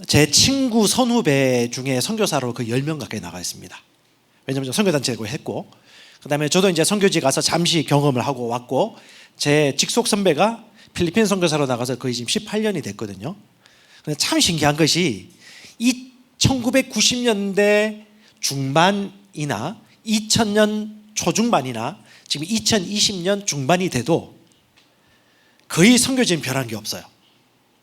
제 친구 선후배 중에 선교사로 그 10명 가까이 나가 있습니다. 왜냐하면 선교단체고 했고, 그 다음에 저도 이제 선교지 가서 잠시 경험을 하고 왔고, 제 직속 선배가 필리핀 선교사로 나가서 거의 지금 18년이 됐거든요. 근데 참 신기한 것이 이 1990년대 중반이나 2000년 초중반이나 지금 2020년 중반이 돼도 거의 선교지는 변한 게 없어요.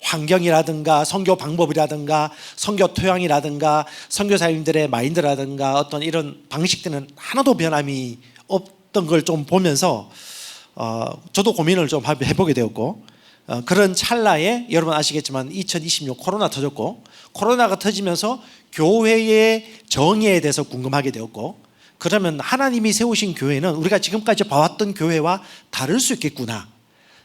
환경이라든가 선교 방법이라든가 선교 토양이라든가 선교사님들의 마인드라든가 어떤 이런 방식들은 하나도 변함이 없던 걸 좀 보면서 저도 고민을 좀 해보게 되었고, 그런 찰나에 여러분 아시겠지만 2026 코로나 터졌고, 코로나가 터지면서 교회의 정의에 대해서 궁금하게 되었고, 그러면 하나님이 세우신 교회는 우리가 지금까지 봐왔던 교회와 다를 수 있겠구나,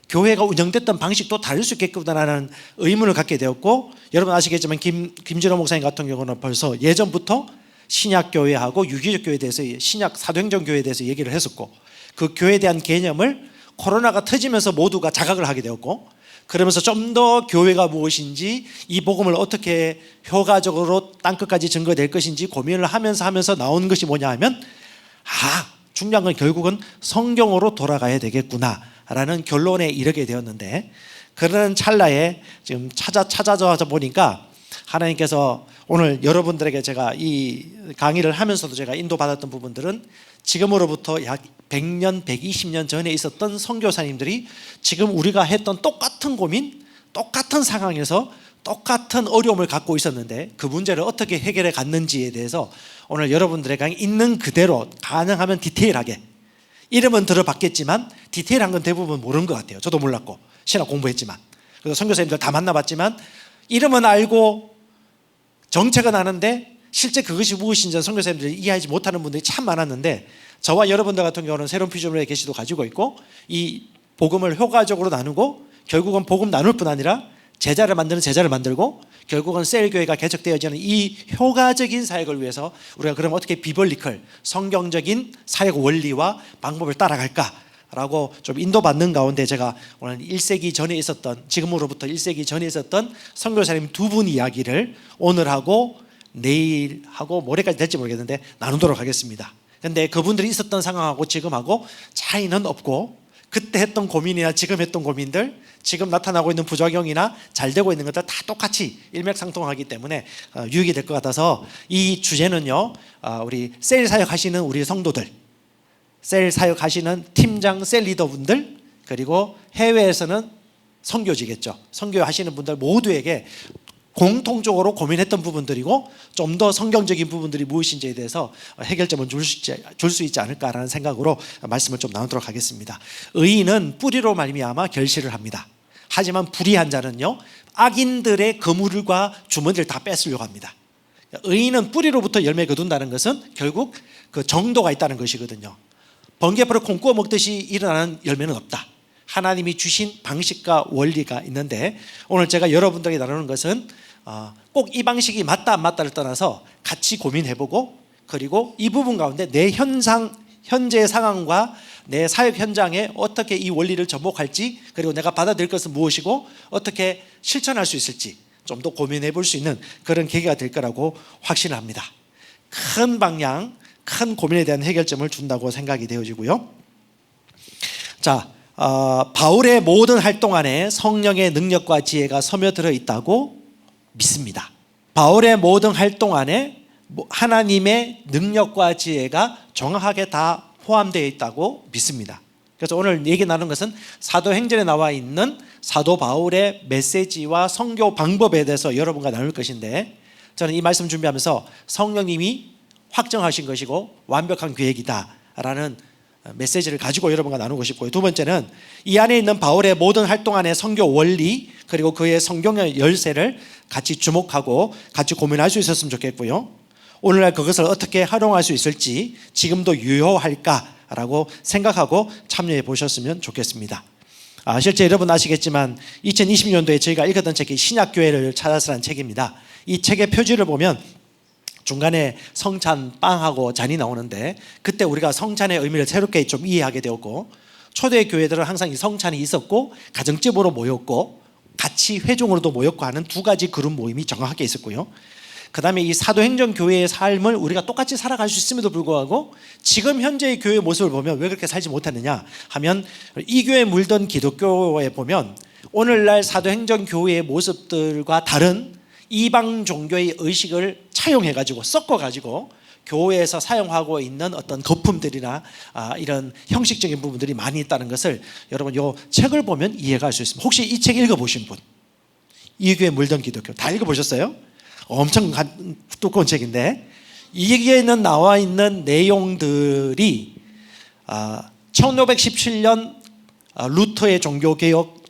교회가 운영됐던 방식도 다를 수 있겠구나라는 의문을 갖게 되었고, 여러분 아시겠지만 김진호 목사님 같은 경우는 벌써 예전부터 신약교회하고 유기적 교회에 대해서, 신약 사도행전 교회에 대해서 얘기를 했었고, 그 교회에 대한 개념을 코로나가 터지면서 모두가 자각을 하게 되었고, 그러면서 좀 더 교회가 무엇인지, 이 복음을 어떻게 효과적으로 땅끝까지 증거될 것인지 고민을 하면서 나온 것이 뭐냐 하면, 중요한 건 결국은 성경으로 돌아가야 되겠구나 라는 결론에 이르게 되었는데, 그런 찰나에 지금 찾아서 보니까 하나님께서 오늘 여러분들에게 제가 이 강의를 하면서도 제가 인도받았던 부분들은 지금으로부터 약 100년, 120년 전에 있었던 선교사님들이 지금 우리가 했던 똑같은 고민, 똑같은 상황에서 똑같은 어려움을 갖고 있었는데 그 문제를 어떻게 해결해 갔는지에 대해서 오늘 여러분들의 강의 있는 그대로 가능하면 디테일하게, 이름은 들어봤겠지만 디테일한 건 대부분 모르는 것 같아요. 저도 몰랐고 신학 공부했지만, 그래서 선교사님들 다 만나봤지만 이름은 알고 정책은 아는데 실제 그것이 무엇인지 선교사님들이 이해하지 못하는 분들이 참 많았는데, 저와 여러분들 같은 경우는 새로운 피조물의 계시도 가지고 있고, 이 복음을 효과적으로 나누고 결국은 복음 나눌 뿐 아니라 제자를 만드는 제자를 만들고, 결국은 셀교회가 개척되어지는 이 효과적인 사역을 위해서 우리가 그럼 어떻게 비벌리컬 성경적인 사역 원리와 방법을 따라갈까 라고 좀 인도받는 가운데, 제가 오늘 1세기 전에 있었던, 지금으로부터 1세기 전에 있었던 선교사님 두 분 이야기를 오늘하고 내일하고 모레까지 될지 모르겠는데 나누도록 하겠습니다. 그런데 그분들이 있었던 상황하고 지금하고 차이는 없고, 그때 했던 고민이나 지금 했던 고민들, 지금 나타나고 있는 부작용이나 잘 되고 있는 것들 다 똑같이 일맥상통하기 때문에 유익이 될 것 같아서, 이 주제는요, 우리 셀 사역하시는 우리 성도들, 셀 사역하시는 팀장, 셀 리더분들, 그리고 해외에서는 선교지겠죠, 선교하시는 분들 모두에게 공통적으로 고민했던 부분들이고, 좀 더 성경적인 부분들이 무엇인지에 대해서 해결점을 줄 수 있지 않을까라는 생각으로 말씀을 좀 나누도록 하겠습니다. 의인은 뿌리로 말미암아 결실을 합니다. 하지만 불의한 자는요, 악인들의 그물과 주머니를 다 뺏으려고 합니다. 의인은 뿌리로부터 열매 거둔다는 것은 결국 그 정도가 있다는 것이거든요. 번개불을 콩 구워 먹듯이 일어나는 열매는 없다. 하나님이 주신 방식과 원리가 있는데, 오늘 제가 여러분들에게 나누는 것은 꼭 이 방식이 맞다 안 맞다를 떠나서 같이 고민해보고, 그리고 이 부분 가운데 내 현재 상황과 내 사역 현장에 어떻게 이 원리를 접목할지, 그리고 내가 받아들일 것은 무엇이고 어떻게 실천할 수 있을지 좀 더 고민해 볼 수 있는 그런 계기가 될 거라고 확신합니다. 큰 방향, 큰 고민에 대한 해결점을 준다고 생각이 되어지고요. 자, 바울의 모든 활동 안에 성령의 능력과 지혜가 스며들어 있다고 믿습니다. 바울의 모든 활동 안에 하나님의 능력과 지혜가 정확하게 다 포함되어 있다고 믿습니다. 그래서 오늘 얘기 나눈 것은 사도행전에 나와 있는 사도 바울의 메시지와 선교 방법에 대해서 여러분과 나눌 것인데, 저는 이 말씀 준비하면서 성령님이 확정하신 것이고 완벽한 계획이다라는 메시지를 가지고 여러분과 나누고 싶고요. 두 번째는 이 안에 있는 바울의 모든 활동 안에 선교 원리, 그리고 그의 성경의 열쇠를 같이 주목하고 같이 고민할 수 있었으면 좋겠고요. 오늘날 그것을 어떻게 활용할 수 있을지 지금도 유효할까라고 생각하고 참여해 보셨으면 좋겠습니다. 실제 여러분 아시겠지만 2020년도에 저희가 읽었던 책이 신약교회를 찾아서라는 책입니다. 이 책의 표지를 보면 중간에 성찬, 빵하고 잔이 나오는데, 그때 우리가 성찬의 의미를 새롭게 좀 이해하게 되었고, 초대 교회들은 항상 이 성찬이 있었고 가정집으로 모였고 같이 회종으로도 모였고 하는 두 가지 그룹 모임이 정확하게 있었고요. 그 다음에 이 사도행전 교회의 삶을 우리가 똑같이 살아갈 수 있음에도 불구하고 지금 현재의 교회의 모습을 보면 왜 그렇게 살지 못했느냐 하면, 이 교회에 물던 기독교에 보면 오늘날 사도행전 교회의 모습들과 다른 이방 종교의 의식을 차용해가지고 섞어가지고 교회에서 사용하고 있는 어떤 거품들이나 이런 형식적인 부분들이 많이 있다는 것을 여러분 이 책을 보면 이해가 할 수 있습니다. 혹시 이 책 읽어보신 분? 이 교회에 물던 기독교 다 읽어보셨어요? 엄청 두꺼운 책인데 여기에는 나와 있는 내용들이 1517년 루터의 종교개혁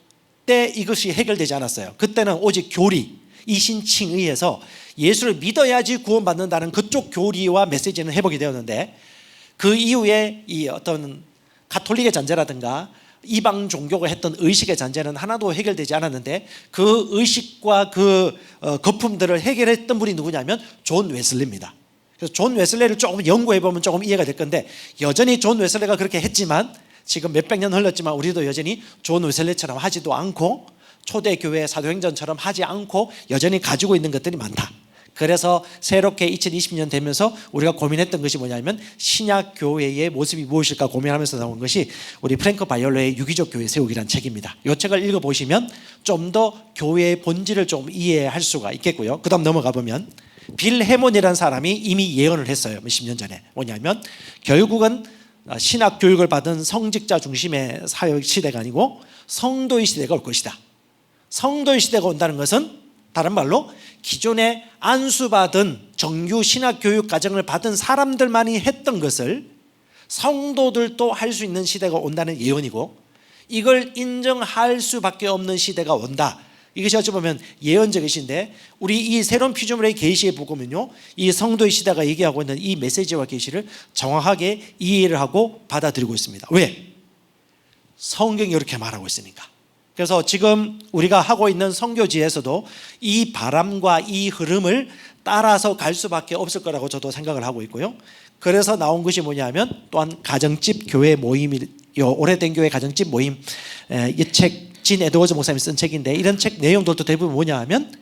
때 이것이 해결되지 않았어요. 그때는 오직 교리, 이신칭에 의해서 예수를 믿어야지 구원받는다는 그쪽 교리와 메시지는 회복이 되었는데, 그 이후에 이 어떤 가톨릭의 잔재라든가 이방 종교가 했던 의식의 잔재는 하나도 해결되지 않았는데, 그 의식과 그 거품들을 해결했던 분이 누구냐면 존 웨슬리입니다. 그래서 존 웨슬리를 조금 연구해 보면 조금 이해가 될 건데, 여전히 존 웨슬리가 그렇게 했지만 지금 몇백 년 흘렀지만 우리도 여전히 존 웨슬리처럼 하지도 않고 초대교회 사도행전처럼 하지 않고 여전히 가지고 있는 것들이 많다. 그래서 새롭게 2020년 되면서 우리가 고민했던 것이 뭐냐면 신약교회의 모습이 무엇일까 고민하면서 나온 것이 우리 프랭크 바이올로의 유기적 교회 세우기란 책입니다. 이 책을 읽어보시면 좀 더 교회의 본질을 좀 이해할 수가 있겠고요. 그 다음 넘어가 보면 빌 해몬이라는 사람이 이미 예언을 했어요. 몇십 년 전에. 뭐냐면 결국은 신학 교육을 받은 성직자 중심의 사역 시대가 아니고 성도의 시대가 올 것이다. 성도의 시대가 온다는 것은 다른 말로 기존에 안수받은 정규 신학교육 과정을 받은 사람들만이 했던 것을 성도들도 할 수 있는 시대가 온다는 예언이고, 이걸 인정할 수밖에 없는 시대가 온다. 이것이 어찌 보면 예언적이신데, 우리 이 새로운 피조물의 계시에 보면요, 이 성도의 시대가 얘기하고 있는 이 메시지와 계시를 정확하게 이해를 하고 받아들이고 있습니다. 왜? 성경이 이렇게 말하고 있으니까. 그래서 지금 우리가 하고 있는 선교지에서도 이 바람과 이 흐름을 따라서 갈 수밖에 없을 거라고 저도 생각을 하고 있고요. 그래서 나온 것이 뭐냐면 또한 가정집 교회 모임이, 오래된 교회 가정집 모임, 이 책 진 에드워즈 목사님이 쓴 책인데, 이런 책 내용들도 대부분 뭐냐 하면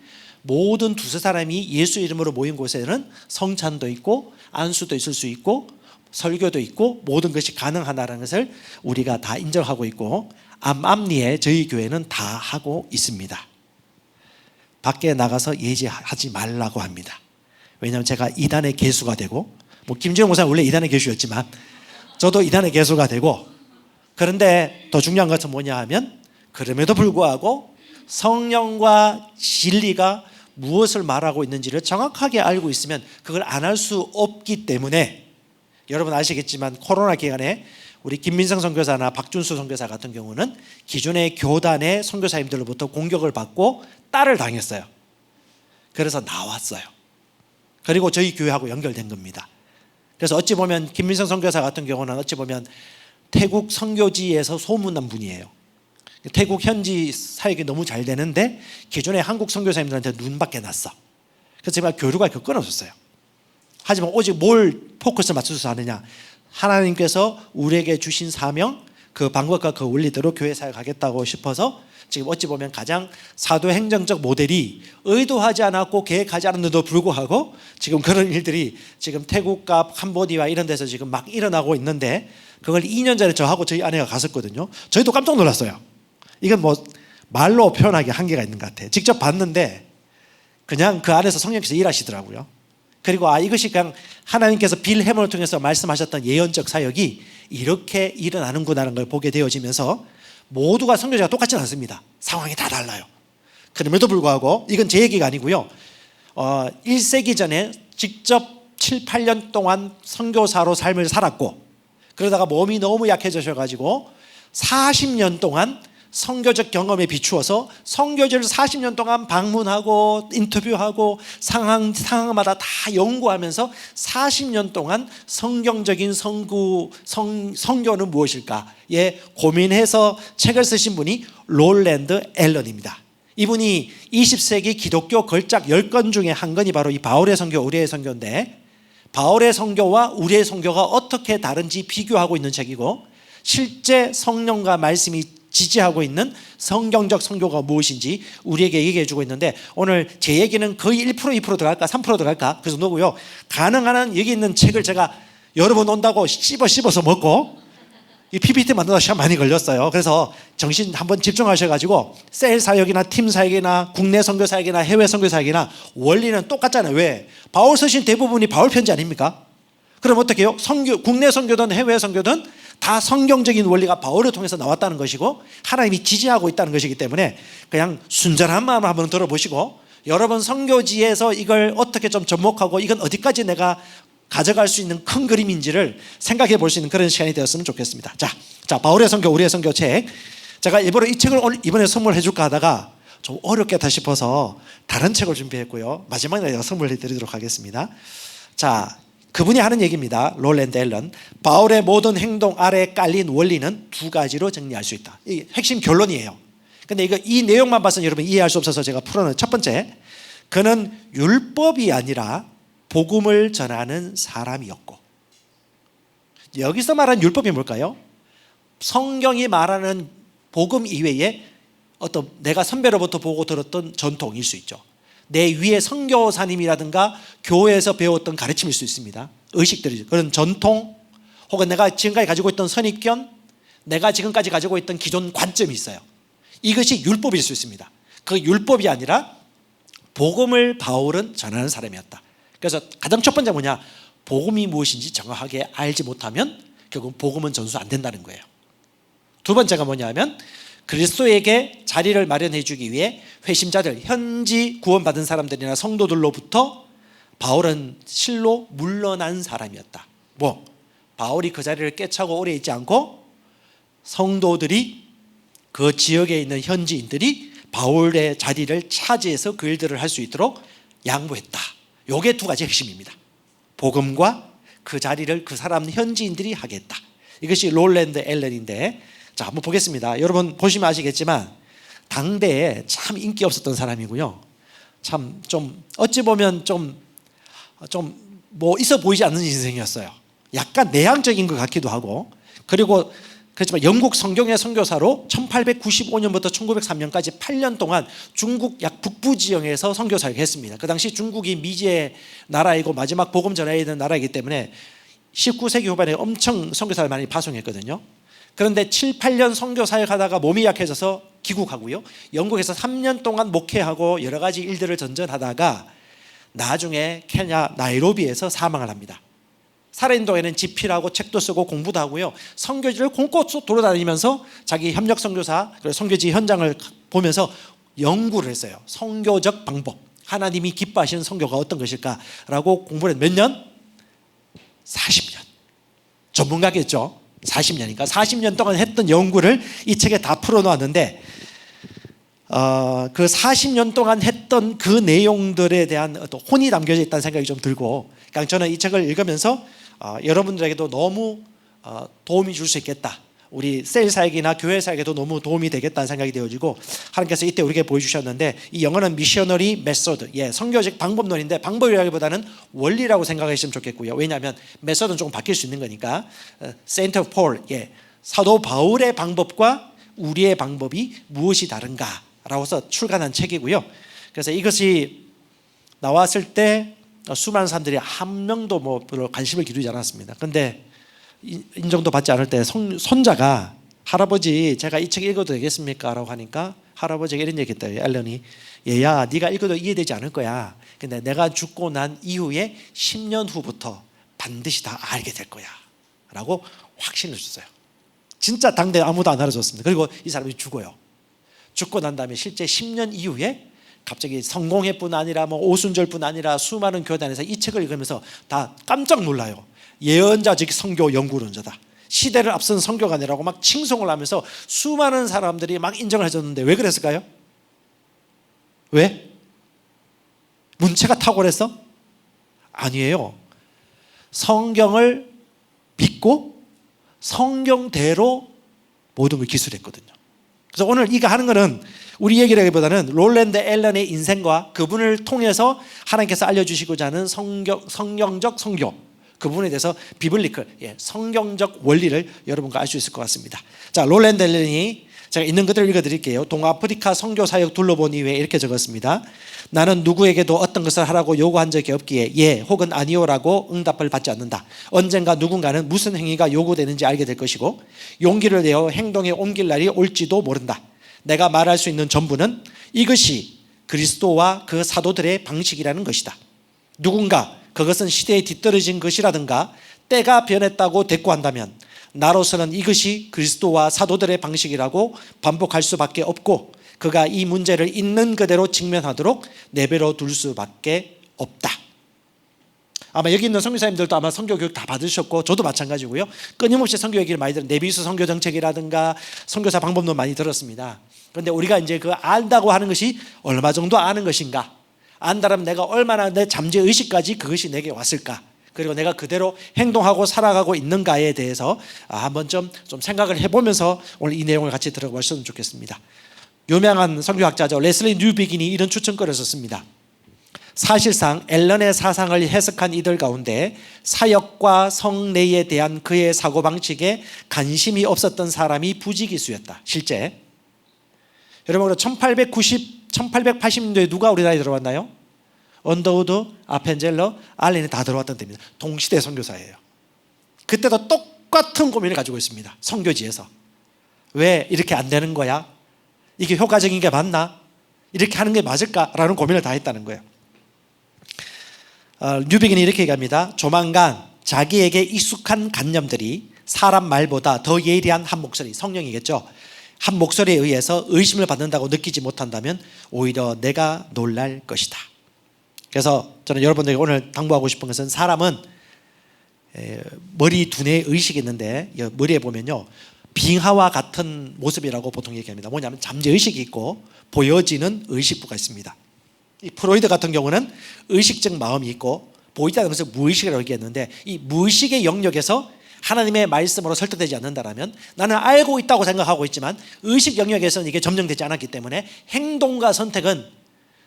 모든 두세 사람이 예수 이름으로 모인 곳에는 성찬도 있고 안수도 있을 수 있고 설교도 있고 모든 것이 가능하다는 것을 우리가 다 인정하고 있고, 암암리에 저희 교회는 다 하고 있습니다. 밖에 나가서 예지하지 말라고 합니다. 왜냐하면 제가 이단의 개수가 되고, 김지영 목사는 원래 이단의 개수였지만 저도 이단의 개수가 되고, 그런데 더 중요한 것은 뭐냐 하면 그럼에도 불구하고 성령과 진리가 무엇을 말하고 있는지를 정확하게 알고 있으면 그걸 안 할 수 없기 때문에, 여러분 아시겠지만 코로나 기간에 우리 김민성 선교사나 박준수 선교사 같은 경우는 기존의 교단의 선교사님들로부터 공격을 받고 딸을 당했어요. 그래서 나왔어요. 그리고 저희 교회하고 연결된 겁니다. 그래서 어찌 보면 김민성 선교사 같은 경우는 어찌 보면 태국 선교지에서 소문난 분이에요. 태국 현지 사역이 너무 잘 되는데 기존의 한국 선교사님들한테 눈밖에 났어. 그래서 제가 교류가 끊어졌어요. 하지만 오직 뭘 포커스를 맞춰서 하느냐, 하나님께서 우리에게 주신 사명, 그 방법과 그 원리대로 교회 사역하겠다고 싶어서 지금 어찌 보면 가장 사도행정적 모델이 의도하지 않았고 계획하지 않았는데도 불구하고 지금 그런 일들이 지금 태국과 캄보디아 이런 데서 지금 막 일어나고 있는데, 그걸 2년 전에 저하고 저희 아내가 갔었거든요. 저희도 깜짝 놀랐어요. 이건 뭐 말로 표현하기 한계가 있는 것 같아요. 직접 봤는데 그냥 그 안에서 성령께서 일하시더라고요. 그리고 이것이 그냥 하나님께서 빌 해몬을 통해서 말씀하셨던 예언적 사역이 이렇게 일어나는구나라는 걸 보게 되어지면서, 모두가 선교제가 똑같지는 않습니다. 상황이 다 달라요. 그럼에도 불구하고 이건 제 얘기가 아니고요, 1세기 전에 직접 7, 8년 동안 선교사로 삶을 살았고, 그러다가 몸이 너무 약해지셔가지고 40년 동안 선교적 경험에 비추어서 선교지를 40년 동안 방문하고 인터뷰하고 상황마다 다 연구하면서 40년 동안 성경적인 선교는 무엇일까에 고민해서 책을 쓰신 분이 롤랜드 앨런입니다. 이분이 20세기 기독교 걸작 10권 중에 한 권이 바로 이 바울의 선교, 우리의 선교인데, 바울의 선교와 우리의 선교가 어떻게 다른지 비교하고 있는 책이고, 실제 성령과 말씀이 지지하고 있는 성경적 선교가 무엇인지 우리에게 얘기해 주고 있는데, 오늘 제 얘기는 거의 1%, 2% 들어갈까 3% 들어갈까 그 정도고요. 가능한 한 여기 있는 책을 제가 여러분 온다고 씹어서 먹고 이 PPT 만들다 시간 많이 걸렸어요. 그래서 정신 한번 집중하셔가지고 셀 사역이나 팀 사역이나 국내 선교 사역이나 해외 선교 사역이나 원리는 똑같잖아요. 왜? 바울 서신 대부분이 바울 편지 아닙니까? 그럼 어떻게 해요? 국내 선교든 해외 선교든 다 성경적인 원리가 바울을 통해서 나왔다는 것이고 하나님이 지지하고 있다는 것이기 때문에 그냥 순전한 마음을 한번 들어보시고, 여러분 선교지에서 이걸 어떻게 좀 접목하고 이건 어디까지 내가 가져갈 수 있는 큰 그림인지를 생각해 볼 수 있는 그런 시간이 되었으면 좋겠습니다. 자, 바울의 선교, 우리의 선교 책. 제가 일부러 이 책을 이번에 선물해 줄까 하다가 좀 어렵겠다 싶어서 다른 책을 준비했고요. 마지막에 내가 선물해 드리도록 하겠습니다. 자, 그분이 하는 얘기입니다. 롤랜드 앨런. 바울의 모든 행동 아래에 깔린 원리는 두 가지로 정리할 수 있다. 이 핵심 결론이에요. 근데 이 내용만 봐서는 여러분 이해할 수 없어서 제가 풀어놓은 첫 번째, 그는 율법이 아니라 복음을 전하는 사람이었고. 여기서 말하는 율법이 뭘까요? 성경이 말하는 복음 이외에 어떤 내가 선배로부터 보고 들었던 전통일 수 있죠. 내 위에 선교사님이라든가 교회에서 배웠던 가르침일 수 있습니다. 의식들이죠. 그런 전통, 혹은 내가 지금까지 가지고 있던 선입견, 내가 지금까지 가지고 있던 기존 관점이 있어요. 이것이 율법일 수 있습니다. 그 율법이 아니라 복음을 바울은 전하는 사람이었다. 그래서 가장 첫 번째 뭐냐? 복음이 무엇인지 정확하게 알지 못하면 결국 복음은 전수 안 된다는 거예요. 두 번째가 뭐냐면 그리스도에게 자리를 마련해 주기 위해 회심자들, 현지 구원받은 사람들이나 성도들로부터 바울은 실로 물러난 사람이었다. 바울이 그 자리를 꿰차고 오래 있지 않고 성도들이, 그 지역에 있는 현지인들이 바울의 자리를 차지해서 그 일들을 할 수 있도록 양보했다. 요게 두 가지 핵심입니다. 복음과 그 자리를 그 사람 현지인들이 하겠다. 이것이 롤랜드 앨런인데, 자, 한번 보겠습니다. 여러분 보시면 아시겠지만 당대에 참 인기 없었던 사람이고요. 참 좀 어찌 보면 좀 뭐 있어 보이지 않는 인생이었어요. 약간 내향적인 것 같기도 하고. 그리고 그렇지만 영국 성경의 선교사로 1895년부터 1903년까지 8년 동안 중국 약 북부 지역에서 선교 사역을 했습니다. 그 당시 중국이 미지의 나라이고 마지막 복음 전해야 되는 나라이기 때문에 19세기 후반에 엄청 선교사를 많이 파송했거든요. 그런데 7, 8년 선교 사역하다가 몸이 약해져서 귀국하고요. 영국에서 3년 동안 목회하고 여러 가지 일들을 전전하다가 나중에 케냐 나이로비에서 사망을 합니다. 살아있는 집필하고 책도 쓰고 공부도 하고요. 선교지를 곳곳 돌아다니면서 자기 협력 선교사, 선교지 현장을 보면서 연구를 했어요. 선교적 방법, 하나님이 기뻐하시는 선교가 어떤 것일까라고 공부를 몇 년? 40년. 전문가겠죠. 40년이니까 40년 동안 했던 연구를 이 책에 다 풀어놓았는데, 그 40년 동안 했던 그 내용들에 대한 어떤 혼이 담겨져 있다는 생각이 좀 들고, 그러니까 저는 이 책을 읽으면서 여러분들에게도 너무 도움이 줄 수 있겠다. 우리 셀 사역이나 교회 사역에도 너무 도움이 되겠다는 생각이 되어지고, 하나님께서 이때 우리에게 보여주셨는데, 이 영어는 미셔너리 메소드, 선교적 방법론인데 방법이라기보다는 원리라고 생각하시면 좋겠고요. 왜냐하면 메소드는 조금 바뀔 수 있는 거니까. 세인트 폴, 사도 바울의 방법과 우리의 방법이 무엇이 다른가라고 해서 출간한 책이고요. 그래서 이것이 나왔을 때 수많은 사람들이 한 명도 뭐 별로 관심을 기울이지 않았습니다. 그런데 인정도 받지 않을 때 손자가, 할아버지 제가 이 책 읽어도 되겠습니까? 라고 하니까 할아버지가 이런 얘기 했대요. 앨런이, 얘야 네가 읽어도 이해되지 않을 거야. 근데 내가 죽고 난 이후에 10년 후부터 반드시 다 알게 될 거야 라고 확신을 줬어요. 진짜 당대 아무도 안 알아줬습니다. 그리고 이 사람이 죽어요. 죽고 난 다음에 실제 10년 이후에 갑자기 성공회뿐 아니라 뭐 오순절뿐 아니라 수많은 교단에서 이 책을 읽으면서 다 깜짝 놀라요. 예언자적 선교 연구론자다, 시대를 앞선 선교가네라고 막 칭송을 하면서 수많은 사람들이 막 인정을 해줬는데 왜 그랬을까요? 왜? 문체가 탁월했어? 아니에요. 성경을 믿고 성경대로 모든 걸 기술했거든요. 그래서 오늘 이거 하는 거는 우리 얘기라기보다는 롤랜드 앨런의 인생과 그분을 통해서 하나님께서 알려주시고자 하는 성경적 선교, 그 부분에 대해서 비블리컬, 성경적 원리를 여러분과 알 수 있을 것 같습니다. 자, 롤랜드 앨런이 제가 있는 그대로 읽어드릴게요. 동아프리카 선교사역 둘러본 이후에 이렇게 적었습니다. 나는 누구에게도 어떤 것을 하라고 요구한 적이 없기에 예 혹은 아니요라고 응답을 받지 않는다. 언젠가 누군가는 무슨 행위가 요구되는지 알게 될 것이고 용기를 내어 행동에 옮길 날이 올지도 모른다. 내가 말할 수 있는 전부는 이것이 그리스도와 그 사도들의 방식이라는 것이다. 누군가 그것은 시대에 뒤떨어진 것이라든가 때가 변했다고 대꾸한다면 나로서는 이것이 그리스도와 사도들의 방식이라고 반복할 수밖에 없고 그가 이 문제를 있는 그대로 직면하도록 내버려 둘 수밖에 없다. 아마 여기 있는 선교사님들도 아마 선교교육 다 받으셨고 저도 마찬가지고요. 끊임없이 선교 얘기를 많이 들은 내비수 선교 정책이라든가 선교사 방법도 많이 들었습니다. 그런데 우리가 이제 그 안다고 하는 것이 얼마 정도 아는 것인가? 안다라면 내가 얼마나 내 잠재의식까지 그것이 내게 왔을까? 그리고 내가 그대로 행동하고 살아가고 있는가에 대해서 한번 좀 생각을 해보면서 오늘 이 내용을 같이 들어보셨으면 좋겠습니다. 유명한 선교학자죠. 레슬리 뉴비긴이 이런 추천글을 썼습니다. 사실상 앨런의 사상을 해석한 이들 가운데 사역과 성례에 대한 그의 사고방식에 관심이 없었던 사람이 부지기수였다. 실제 여러분 1880년도에 누가 우리나라에 들어왔나요? 언더우드, 아펜젤러, 알렌이 다 들어왔던 때입니다. 동시대 선교사예요. 그때도 똑같은 고민을 가지고 있습니다. 선교지에서 왜 이렇게 안 되는 거야? 이게 효과적인 게 맞나? 이렇게 하는 게 맞을까라는 고민을 다 했다는 거예요. 뉴비긴이 이렇게 얘기합니다. 조만간 자기에게 익숙한 관념들이 사람 말보다 더 예리한 한 목소리, 성령이겠죠. 한 목소리에 의해서 의심을 받는다고 느끼지 못한다면 오히려 내가 놀랄 것이다. 그래서 저는 여러분들에게 오늘 당부하고 싶은 것은 사람은 머리 두뇌 의식이 있는데 머리에 보면요 빙하와 같은 모습이라고 보통 얘기합니다. 뭐냐면 잠재의식이 있고 보여지는 의식부가 있습니다. 이 프로이드 같은 경우는 의식적 마음이 있고 보이다는 것을 무의식이라고 얘기했는데 이 무의식의 영역에서 하나님의 말씀으로 설득되지 않는다면 나는 알고 있다고 생각하고 있지만 의식 영역에서는 이게 점령되지 않았기 때문에 행동과 선택은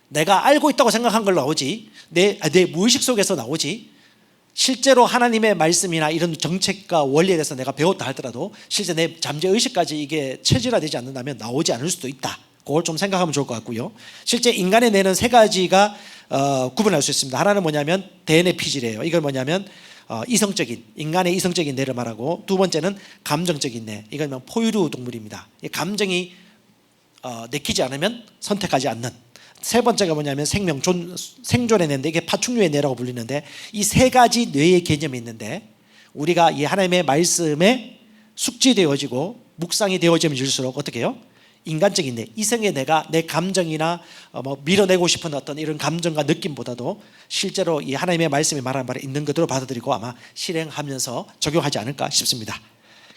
내가 알고 있다고 생각한 걸로 나오지 내 무의식 속에서 나오지 실제로 하나님의 말씀이나 이런 정책과 원리에 대해서 내가 배웠다 하더라도 실제 내 잠재의식까지 이게 체질화되지 않는다면 나오지 않을 수도 있다. 그걸 좀 생각하면 좋을 것 같고요. 실제 인간의 뇌는 세 가지가 구분할 수 있습니다. 하나는 뭐냐면 대뇌피질이에요. 이걸 뭐냐면 이성적인 인간의 이성적인 뇌를 말하고 두 번째는 감정적인 뇌. 이건 포유류 동물입니다. 감정이 내키지 않으면 선택하지 않는. 세 번째가 뭐냐면 생존의 뇌인데 이게 파충류의 뇌라고 불리는데 이 세 가지 뇌의 개념이 있는데 우리가 이 하나님의 말씀에 숙지되어지고 묵상이 되어질수록 어떻게 해요? 인간적인 뇌, 이성의 뇌가 내 감정이나 밀어내고 싶은 어떤 이런 감정과 느낌보다도 실제로 이 하나님의 말씀이 말하는 바를 있는 그대로 받아들이고 아마 실행하면서 적용하지 않을까 싶습니다.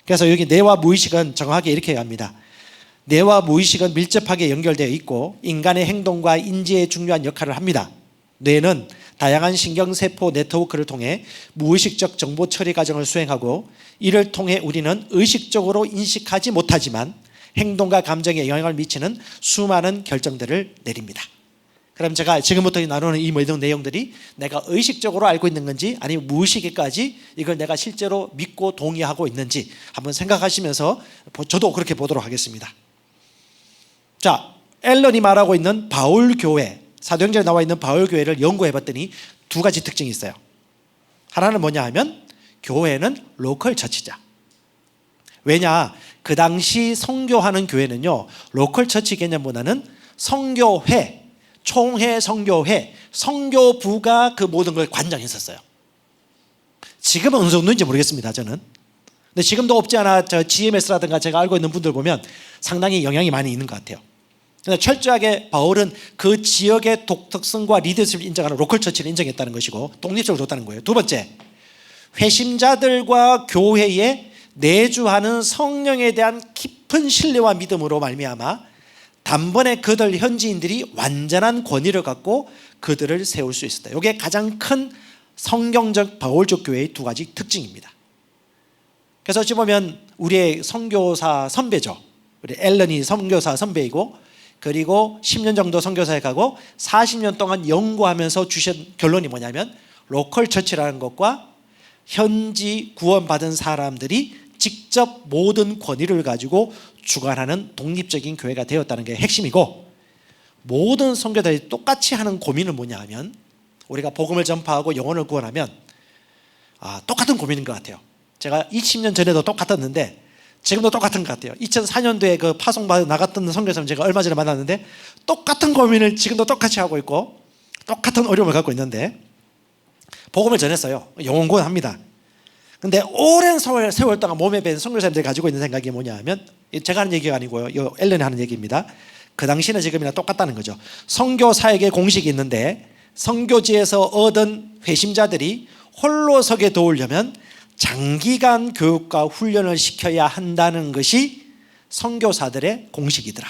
그래서 여기 뇌와 무의식은 정확하게 이렇게 합니다. 뇌와 무의식은 밀접하게 연결되어 있고 인간의 행동과 인지에 중요한 역할을 합니다. 뇌는 다양한 신경세포 네트워크를 통해 무의식적 정보 처리 과정을 수행하고 이를 통해 우리는 의식적으로 인식하지 못하지만 행동과 감정에 영향을 미치는 수많은 결정들을 내립니다. 그럼 제가 지금부터 나누는 이 모든 내용들이 내가 의식적으로 알고 있는 건지 아니면 무의식에까지 이걸 내가 실제로 믿고 동의하고 있는지 한번 생각하시면서 저도 그렇게 보도록 하겠습니다. 자, 앨런이 말하고 있는 바울교회, 사도행전에 나와 있는 바울교회를 연구해 봤더니 두 가지 특징이 있어요. 하나는 뭐냐 하면 교회는 로컬 처치자. 왜냐? 그 당시 선교하는 교회는요 로컬 처치 개념보다는 선교회, 총회 선교회, 선교부가 그 모든 걸 관장했었어요. 지금은 어느 정도인지 모르겠습니다. 저는. 근데 지금도 없지 않아 저 GMS라든가 제가 알고 있는 분들 보면 상당히 영향이 많이 있는 것 같아요. 그런데 철저하게 바울은 그 지역의 독특성과 리더십을 인정하는 로컬 처치를 인정했다는 것이고 독립적으로 뒀다는 거예요. 두 번째, 회심자들과 교회에 내주하는 성령에 대한 깊은 신뢰와 믿음으로 말미암아 단번에 그들 현지인들이 완전한 권위를 갖고 그들을 세울 수 있었다. 이게 가장 큰 성경적 바울적 교회의 두 가지 특징입니다. 그래서 어찌 보면 우리의 선교사 선배죠. 우리 앨런이 선교사 선배이고 그리고 10년 정도 선교사에 가고 40년 동안 연구하면서 주신 결론이 뭐냐면 로컬 처치라는 것과 현지 구원받은 사람들이 직접 모든 권위를 가지고 주관하는 독립적인 교회가 되었다는 게 핵심이고, 모든 선교사들이 똑같이 하는 고민은 뭐냐 하면, 우리가 복음을 전파하고 영혼을 구원하면 똑같은 고민인 것 같아요. 제가 20년 전에도 똑같았는데 지금도 똑같은 것 같아요. 2004년도에 그 파송받아 나갔던 선교사님 제가 얼마 전에 만났는데 똑같은 고민을 지금도 똑같이 하고 있고 똑같은 어려움을 갖고 있는데, 복음을 전했어요. 영혼 구원합니다. 근데 오랜 세월 동안 몸에 밴 선교사님들이 가지고 있는 생각이 뭐냐 하면, 제가 하는 얘기가 아니고요, 앨런이 하는 얘기입니다. 그 당시나 지금이나 똑같다는 거죠. 선교 사역의 공식이 있는데, 선교지에서 얻은 회심자들이 홀로 서게 도우려면 장기간 교육과 훈련을 시켜야 한다는 것이 선교사들의 공식이더라.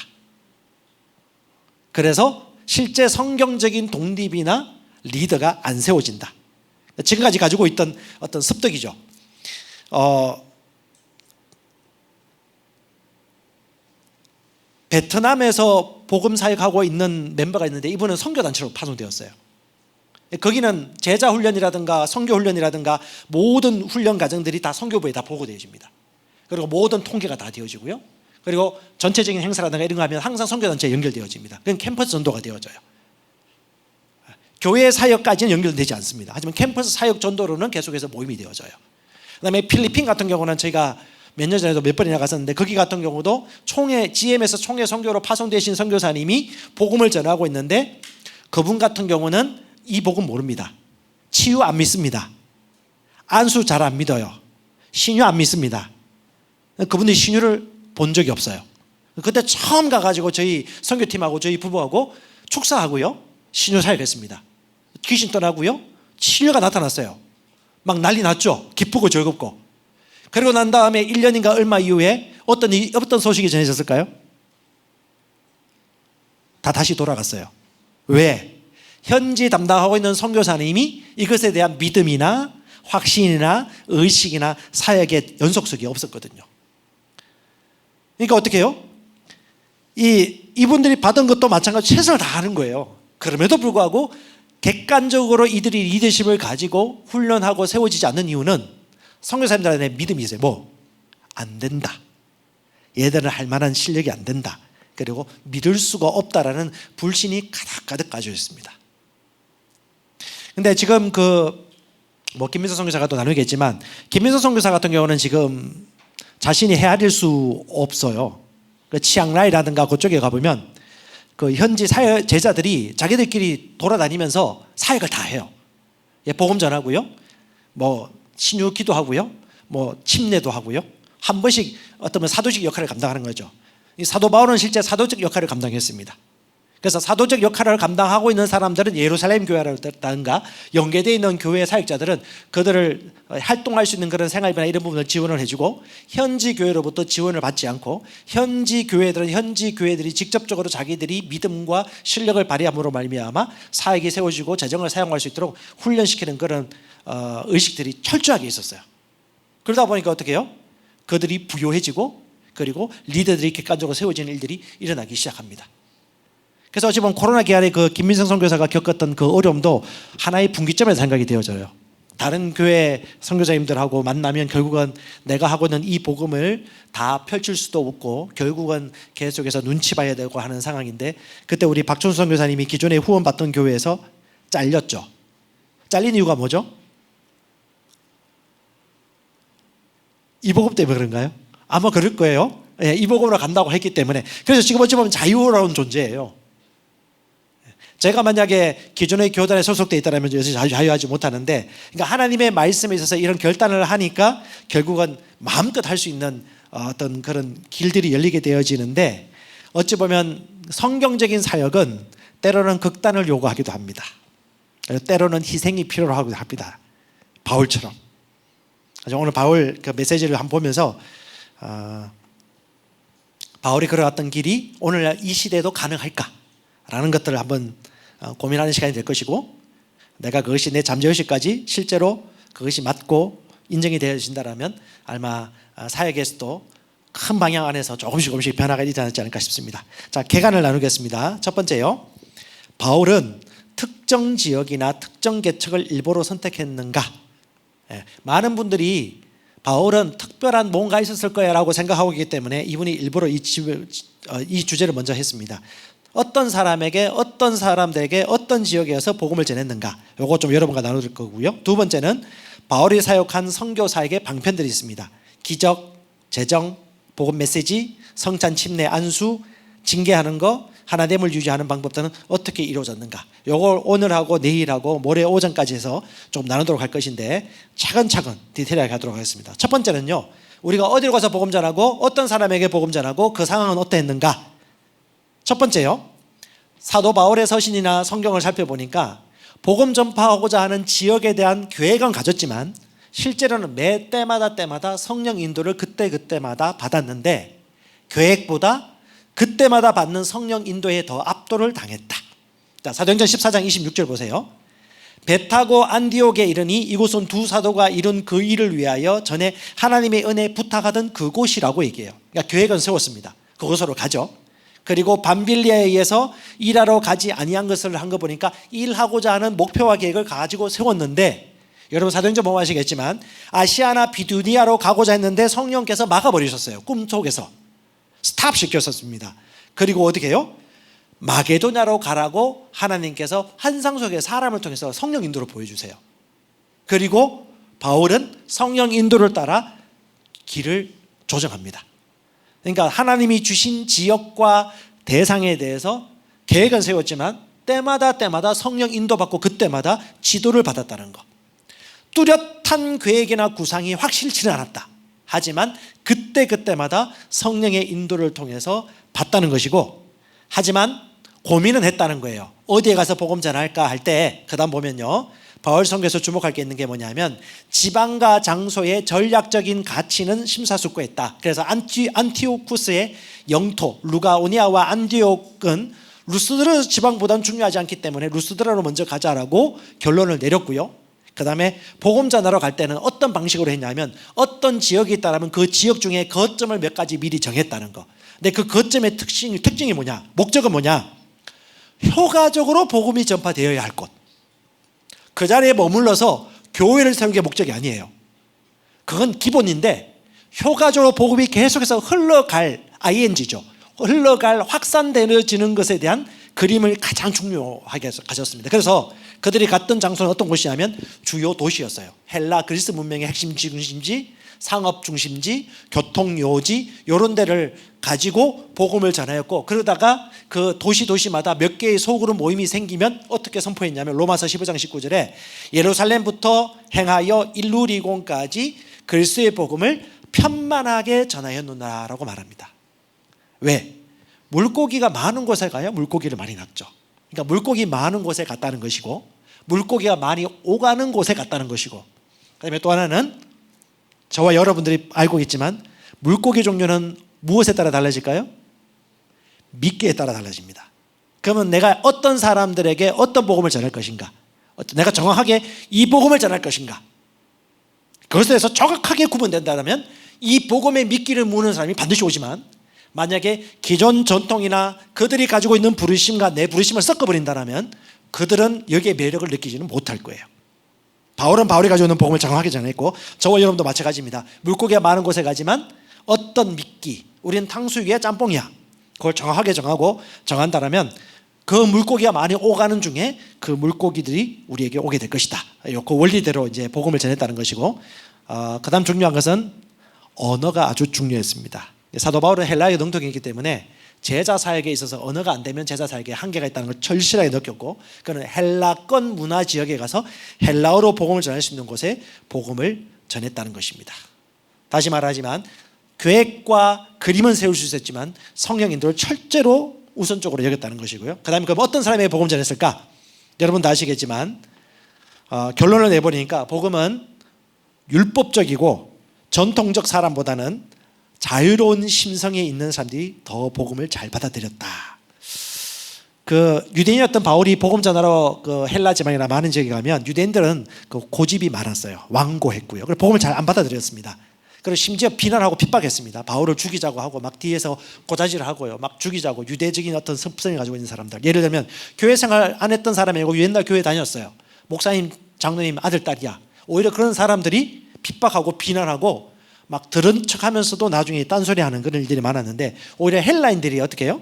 그래서 실제 성경적인 독립이나 리더가 안 세워진다. 지금까지 가지고 있던 어떤 습득이죠. 베트남에서 복음 사역하고 있는 멤버가 있는데, 이분은 선교단체로 파송되었어요. 거기는 제자 훈련이라든가 선교 훈련이라든가 모든 훈련 과정들이 다 선교부에 다 보고되어집니다. 그리고 모든 통계가 다 되어지고요. 그리고 전체적인 행사라든가 이런 거 하면 항상 선교단체에 연결되어집니다. 그건 캠퍼스 전도가 되어져요. 교회 사역까지는 연결되지 않습니다. 하지만 캠퍼스 사역 전도로는 계속해서 모임이 되어져요. 그다음에 필리핀 같은 경우는 저희가 몇 년 전에도 몇 번이나 갔었는데, 거기 같은 경우도 GM에서 총회 선교로 파송되신 선교사님이 복음을 전하고 있는데, 그분 같은 경우는 이 복음 모릅니다. 치유 안 믿습니다. 안수 잘 안 믿어요. 신유 안 믿습니다. 그분들이 신유를 본 적이 없어요. 그때 처음 가가지고 저희 선교팀하고 저희 부부하고 축사하고요, 신유 사역했습니다. 귀신 떠나고요, 신유가 나타났어요. 막 난리 났죠. 기쁘고 즐겁고. 그리고 난 다음에 1년인가 얼마 이후에 어떤 소식이 전해졌을까요? 다 다시 돌아갔어요. 왜? 현지 담당하고 있는 선교사님이 이것에 대한 믿음이나 확신이나 의식이나 사역의 연속성이 없었거든요. 그러니까 어떻게 해요? 이분들이 받은 것도 마찬가지로 최선을 다하는 거예요. 그럼에도 불구하고 객관적으로 이들이 리더십을 가지고 훈련하고 세워지지 않는 이유는 선교사님들한테 믿음이 있어요. 안 된다. 얘들은 할 만한 실력이 안 된다. 그리고 믿을 수가 없다라는 불신이 가득 가져 있습니다. 근데 지금 김민서 선교사가 또 나누겠지만, 김민서 선교사 같은 경우는 지금 자신이 헤아릴 수 없어요. 치앙라이라든가 그쪽에 가보면 현지 제자들이 자기들끼리 돌아다니면서 사역을 다 해요. 복음 전하고요, 신유 기도하고요, 침례도 하고요. 한 번씩 어떤 사도직 역할을 감당하는 거죠. 이 사도 바울은 실제 사도적 역할을 감당했습니다. 그래서 사도적 역할을 감당하고 있는 사람들은 예루살렘 교회라든가 연계되어 있는 교회 사역자들은 그들을 활동할 수 있는 그런 생활비나 이런 부분을 지원을 해주고, 현지 교회로부터 지원을 받지 않고 현지 교회들이 직접적으로 자기들이 믿음과 실력을 발휘함으로 말미암아 사역이 세워지고 재정을 사용할 수 있도록 훈련시키는 그런 의식들이 철저하게 있었어요. 그러다 보니까 어떻게 해요? 그들이 부요해지고, 그리고 리더들이 객관적으로 세워지는 일들이 일어나기 시작합니다. 그래서 어찌 보면 코로나 기간에 김민성 선교사가 겪었던 그 어려움도 하나의 분기점에서 생각이 되어져요. 다른 교회 선교사님들하고 만나면 결국은 내가 하고 있는 이 복음을 다 펼칠 수도 없고 결국은 계속해서 눈치 봐야 되고 하는 상황인데, 그때 우리 박준수 선교사님이 기존에 후원받던 교회에서 잘렸죠. 잘린 이유가 뭐죠? 이 복음 때문에 그런가요? 아마 그럴 거예요. 이 복음으로 간다고 했기 때문에. 그래서 지금 어찌 보면 자유로운 존재예요. 제가 만약에 기존의 교단에 소속되어 있다면 자유하지 못하는데, 그러니까 하나님의 말씀에 있어서 이런 결단을 하니까 결국은 마음껏 할 수 있는 어떤 그런 길들이 열리게 되어지는데, 어찌 보면 성경적인 사역은 때로는 극단을 요구하기도 합니다. 때로는 희생이 필요로 하기도 합니다. 바울처럼. 오늘 바울 그 메시지를 한번 보면서 바울이 걸어갔던 길이 오늘날 이 시대에도 가능할까라는 것들을 한번 고민하는 시간이 될 것이고, 내가 그것이 내 잠재의식까지 실제로 그것이 맞고 인정이 되어진다면 아마 사역에서도 큰 방향 안에서 조금씩 변화가 일어나지 않을까 싶습니다. 자, 개관을 나누겠습니다. 첫 번째요, 바울은 특정 지역이나 특정 계층을 일부러 선택했는가? 많은 분들이 바울은 특별한 뭔가 있었을 거야라고 생각하고 있기 때문에 이분이 일부러 이 주제를 먼저 했습니다. 어떤 사람에게, 어떤 사람들에게, 어떤 지역에서 복음을 전했는가, 요거 좀 여러분과 나눌 거고요. 두 번째는 바울이 사역한 선교사에게 방편들이 있습니다. 기적, 재정, 복음 메시지, 성찬 침례 안수, 징계하는 거, 하나됨을 유지하는 방법 등은 어떻게 이루어졌는가, 요걸 오늘하고 내일하고 모레 오전까지 해서 좀 나누도록 할 것인데 차근차근 디테일하게 하도록 하겠습니다. 첫 번째는요, 우리가 어디로 가서 복음 전하고 어떤 사람에게 복음 전하고 그 상황은 어땠는가. 첫 번째요, 사도 바울의 서신이나 성경을 살펴보니까 복음 전파하고자 하는 지역에 대한 계획은 가졌지만 실제로는 매 때마다 성령 인도를 그때마다 받았는데 계획보다 그때마다 받는 성령 인도에 더 압도를 당했다. 자, 사도행전 14장 26절 보세요. 배 타고 안디옥에 이르니 이곳은 두 사도가 이룬 그 일을 위하여 전에 하나님의 은혜 부탁하던 그곳이라고 얘기해요. 그러니까 계획은 세웠습니다. 그곳으로 가죠. 그리고 밤빌리아에 의해서 일하러 가지 아니한 것을 한 거 보니까 일하고자 하는 목표와 계획을 가지고 세웠는데, 여러분 사도행전 보면 아시겠지만 아시아나 비두니아로 가고자 했는데 성령께서 막아버리셨어요. 꿈속에서 스탑 시켰었습니다. 그리고 어떻게 해요? 마게도냐로 가라고 하나님께서 환상 속에 사람을 통해서 성령 인도를 보여주세요. 그리고 바울은 성령 인도를 따라 길을 조정합니다. 그러니까 하나님이 주신 지역과 대상에 대해서 계획은 세웠지만 때마다 성령 인도받고 그때마다 지도를 받았다는 것. 뚜렷한 계획이나 구상이 확실치는 않았다. 하지만 그때마다 성령의 인도를 통해서 봤다는 것이고, 하지만 고민은 했다는 거예요. 어디에 가서 복음 전할까 할 때 그 다음 보면요, 바울 선교에서 주목할 게 있는 게 뭐냐면 지방과 장소의 전략적인 가치는 심사숙고했다. 그래서 안티오쿠스의 영토 루가오니아와 안디옥은 루스드라 지방보다는 중요하지 않기 때문에 루스드라로 먼저 가자라고 결론을 내렸고요. 그 다음에 복음 전하러 갈 때는 어떤 방식으로 했냐면 어떤 지역이 있다면 그 지역 중에 거점을 몇 가지 미리 정했다는 거. 근데 그 거점의 특징이 뭐냐, 목적은 뭐냐, 효과적으로 복음이 전파되어야 할 곳. 그 자리에 머물러서 교회를 세우는 게 목적이 아니에요. 그건 기본인데 효과적으로 복음이 계속해서 흘러갈 ING죠. 흘러갈 확산되어지는 것에 대한 그림을 가장 중요하게 가졌습니다. 그래서 그들이 갔던 장소는 어떤 곳이냐면 주요 도시였어요. 헬라 그리스 문명의 핵심 중심지, 상업 중심지, 교통 요지, 이런 데를 가지고 복음을 전하였고, 그러다가 그 도시마다 몇 개의 소그룹 모임이 생기면 어떻게 선포했냐면 로마서 15장 19절에 예루살렘부터 행하여 일루리곤까지 그리스도의 복음을 편만하게 전하였노라라고 말합니다. 왜? 물고기가 많은 곳에 가야 물고기를 많이 낚죠. 그러니까 물고기 많은 곳에 갔다는 것이고, 물고기가 많이 오가는 곳에 갔다는 것이고, 그다음에 또 하나는 저와 여러분들이 알고 있지만 물고기 종류는 무엇에 따라 달라질까요? 미끼에 따라 달라집니다. 그러면 내가 어떤 사람들에게 어떤 복음을 전할 것인가, 내가 정확하게 이 복음을 전할 것인가, 그것에 대해서 정확하게 구분된다면 이 복음의 미끼를 무는 사람이 반드시 오지만, 만약에 기존 전통이나 그들이 가지고 있는 부르심과 내 부르심을 섞어버린다면 그들은 여기에 매력을 느끼지는 못할 거예요. 바울은 바울이 가지고 있는 복음을 정확하게 전했고, 저와 여러분도 마찬가지입니다. 물고기가 많은 곳에 가지만 어떤 미끼, 우리는 탕수육이야 짬뽕이야, 그걸 정확하게 정하고 정한다면 그 물고기가 많이 오가는 중에 그 물고기들이 우리에게 오게 될 것이다. 그 원리대로 이제 복음을 전했다는 것이고, 그다음 중요한 것은 언어가 아주 중요했습니다. 사도 바울은 헬라어 능통이기 때문에 제자 사역에 있어서 언어가 안 되면 제자 사역에 한계가 있다는 걸 절실하게 느꼈고, 그는 헬라권 문화 지역에 가서 헬라어로 복음을 전할 수 있는 곳에 복음을 전했다는 것입니다. 다시 말하지만 계획과 그림은 세울 수 있었지만 성령 인도를 철저로 우선적으로 여겼다는 것이고요. 그 다음에 그럼 어떤 사람에게 복음을 전했을까? 여러분 다 아시겠지만 결론을 내버리니까 복음은 율법적이고 전통적 사람보다는 자유로운 심성에 있는 사람들이 더 복음을 잘 받아들였다. 그 유대인이었던 바울이 복음 전하러 그 헬라 지방이나 많은 지역에 가면 유대인들은 그 고집이 많았어요. 완고했고요. 그래서 복음을 잘 안 받아들였습니다. 그리고 심지어 비난하고 핍박했습니다. 바울을 죽이자고 하고 막 뒤에서 고자질을 하고요. 막 죽이자고, 유대적인 어떤 습성을 가지고 있는 사람들. 예를 들면 교회 생활 안 했던 사람이고 옛날 교회 다녔어요. 목사님, 장로님 아들, 딸이야. 오히려 그런 사람들이 핍박하고 비난하고 막 들은 척하면서도 나중에 딴소리하는 그런 일들이 많았는데, 오히려 헬라인들이 어떻게 해요?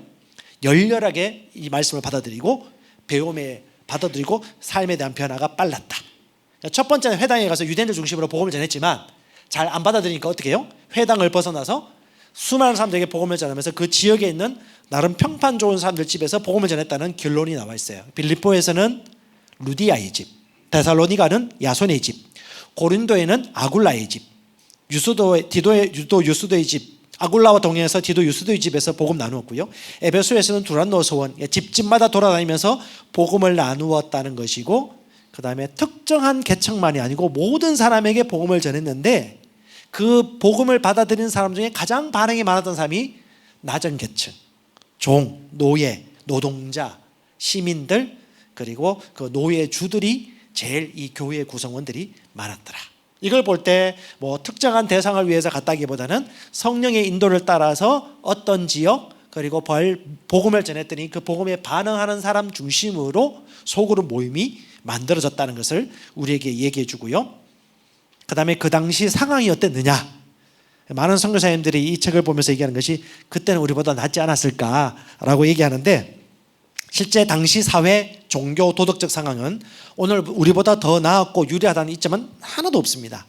열렬하게 이 말씀을 받아들이고 배움에 받아들이고 삶에 대한 변화가 빨랐다. 첫 번째는 회당에 가서 유대인들 중심으로 복음을 전했지만 잘 안 받아들이니까 어떻게 해요? 회당을 벗어나서 수많은 사람들에게 복음을 전하면서 그 지역에 있는 나름 평판 좋은 사람들 집에서 복음을 전했다는 결론이 나와 있어요. 빌립보에서는 루디아의 집, 데살로니가는 야손의 집, 고린도에는 아굴라의 집, 디도 유스도의 집, 아굴라와 동행해서 디도 유스도의 집에서 복음 나누었고요. 에베소에서는 두란노 소원, 집집마다 돌아다니면서 복음을 나누었다는 것이고, 그 다음에 특정한 계층만이 아니고 모든 사람에게 복음을 전했는데, 그 복음을 받아들이는 사람 중에 가장 반응이 많았던 사람이 낮은 계층, 종, 노예, 노동자, 시민들, 그리고 그 노예주들이 제일 이 교회의 구성원들이 많았더라. 이걸 볼 때 뭐 특정한 대상을 위해서 갔다기보다는 성령의 인도를 따라서 어떤 지역, 그리고 복음을 전했더니 그 복음에 반응하는 사람 중심으로 소그룹 모임이 만들어졌다는 것을 우리에게 얘기해 주고요. 그 다음에 그 당시 상황이 어땠느냐, 많은 선교사님들이 이 책을 보면서 얘기하는 것이 그때는 우리보다 낫지 않았을까라고 얘기하는데, 실제 당시 사회, 종교, 도덕적 상황은 오늘 우리보다 더 나았고 유리하다는 이점은 하나도 없습니다.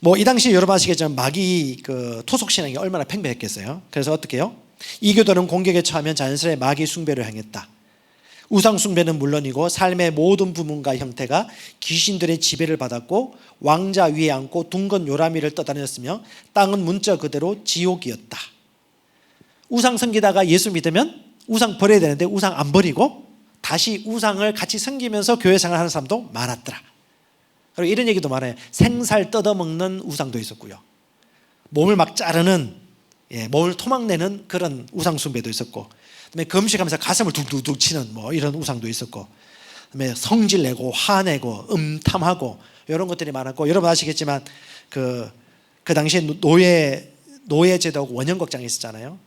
뭐 이 당시 여러분 아시겠지만 마귀 그 토속 신앙이 얼마나 팽배했겠어요. 그래서 어떻게 해요? 이교도는 공격에 처하면 자연스레 마귀 숭배를 행했다. 우상 숭배는 물론이고 삶의 모든 부분과 형태가 귀신들의 지배를 받았고, 왕자 위에 앉고 둥근 요람이를 떠다녔으며 땅은 문자 그대로 지옥이었다. 우상 섬기다가 예수 믿으면 우상 버려야 되는데 우상 안 버리고 다시 우상을 같이 섬기면서 교회 생활하는 사람도 많았더라. 그리고 이런 얘기도 많아요. 생살 뜯어먹는 우상도 있었고요. 몸을 막 자르는, 몸을 토막내는 그런 우상 숭배도 있었고, 그다음에 금식하면서 가슴을 둑둑둑 치는 뭐 이런 우상도 있었고, 그다음에 성질내고 화내고 음탐하고 이런 것들이 많았고, 여러분 아시겠지만 그 당시에 노예 제도하고 원형극장이 있었잖아요.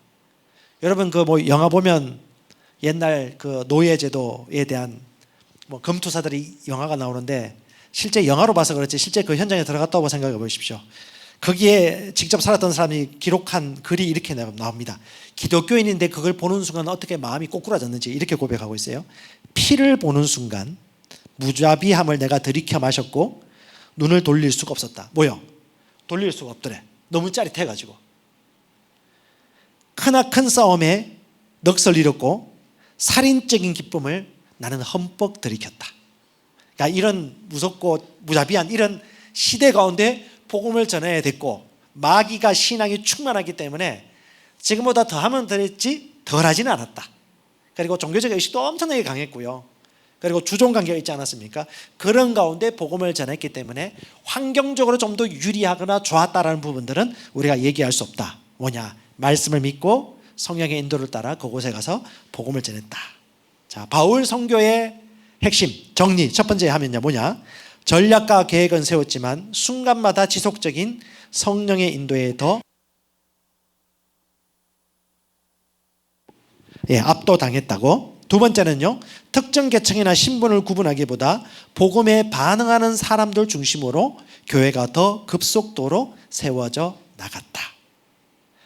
여러분 그 뭐 영화 보면 옛날 그 노예 제도에 대한 뭐 검투사들이 영화가 나오는데, 실제 영화로 봐서 그렇지 실제 그 현장에 들어갔다고 생각해 보십시오. 거기에 직접 살았던 사람이 기록한 글이 이렇게 나옵니다. 기독교인인데 그걸 보는 순간 어떻게 마음이 꼬꾸라졌는지 이렇게 고백하고 있어요. 피를 보는 순간 무자비함을 내가 들이켜 마셨고 눈을 돌릴 수가 없었다. 뭐요? 돌릴 수가 없더래. 너무 짜릿해가지고. 크나큰 싸움에 넋을 잃었고 살인적인 기쁨을 나는 흠뻑 들이켰다. 그러니까 이런 무섭고 무자비한 이런 시대 가운데 복음을 전해야 됐고, 마귀가 신앙이 충만하기 때문에 지금보다 더하면 더했지 덜하지는 않았다. 그리고 종교적 의식도 엄청나게 강했고요. 그리고 주종관계가 있지 않았습니까? 그런 가운데 복음을 전했기 때문에 환경적으로 좀 더 유리하거나 좋았다라는 부분들은 우리가 얘기할 수 없다. 뭐냐? 말씀을 믿고 성령의 인도를 따라 그곳에 가서 복음을 전했다. 자, 바울 선교의 핵심 정리 첫 번째 하면요, 뭐냐? 전략과 계획은 세웠지만 순간마다 지속적인 성령의 인도에 더 압도당했다고. 두 번째는요, 특정 계층이나 신분을 구분하기보다 복음에 반응하는 사람들 중심으로 교회가 더 급속도로 세워져 나갔다.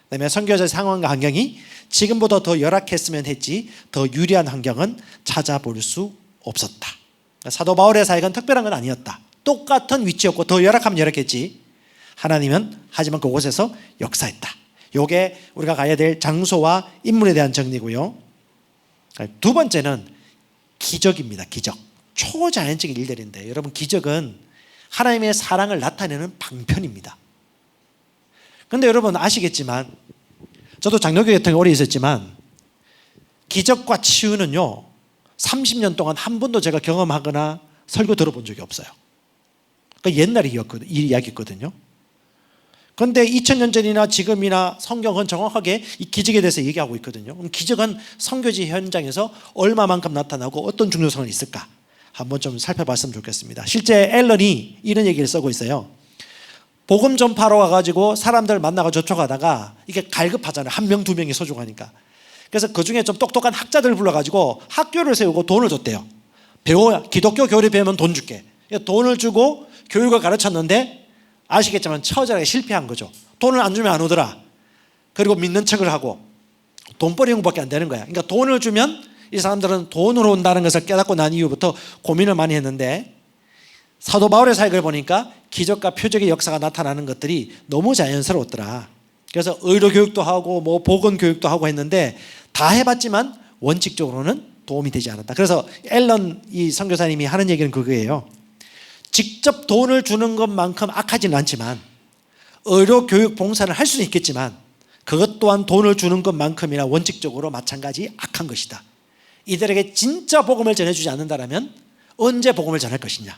그다음에 선교적 상황과 환경이 지금보다 더 열악했으면 했지 더 유리한 환경은 찾아볼 수 없었다. 사도 바울의 사역은 특별한 건 아니었다. 똑같은 위치였고 더 열악하면 열악했지. 하나님은 하지만 그곳에서 역사했다. 이게 우리가 가야 될 장소와 인물에 대한 정리고요. 두 번째는 기적입니다. 기적. 초자연적인 일들인데, 여러분 기적은 하나님의 사랑을 나타내는 방편입니다. 그런데 여러분 아시겠지만, 저도 장로교회 같은 게 오래 있었지만 기적과 치유는요 30년 동안 한 번도 제가 경험하거나 설교 들어본 적이 없어요. 그러니까 옛날 이야기였거든요. 그런데 2000년 전이나 지금이나 성경은 정확하게 이 기적에 대해서 얘기하고 있거든요. 그럼 기적은 선교지 현장에서 얼마만큼 나타나고 어떤 중요성은 있을까? 한번 좀 살펴봤으면 좋겠습니다. 실제 앨런이 이런 얘기를 쓰고 있어요. 복음 전파로 와가지고 사람들 만나고 접촉하다가 이게 갈급하잖아요. 한 명, 두 명이 소중하니까. 그래서 그 중에 좀 똑똑한 학자들 불러가지고 학교를 세우고 돈을 줬대요. 기독교 교리 배우면 돈 줄게. 돈을 주고 교육을 가르쳤는데 아시겠지만 처절하게 실패한 거죠. 돈을 안 주면 안 오더라. 그리고 믿는 척을 하고 돈벌이 형밖에 안 되는 거야. 그러니까 돈을 주면 이 사람들은 돈으로 온다는 것을 깨닫고 난 이후부터 고민을 많이 했는데, 사도 바울의 사역을 보니까 기적과 표적의 역사가 나타나는 것들이 너무 자연스러웠더라. 그래서 의료 교육도 하고 뭐 보건 교육도 하고 했는데 다 해봤지만 원칙적으로는 도움이 되지 않았다. 그래서 앨런 이 선교사님이 하는 얘기는 그거예요. 직접 돈을 주는 것만큼 악하지는 않지만, 의료 교육 봉사를 할 수는 있겠지만 그것 또한 돈을 주는 것만큼이나 원칙적으로 마찬가지 악한 것이다. 이들에게 진짜 복음을 전해주지 않는다면 언제 복음을 전할 것이냐.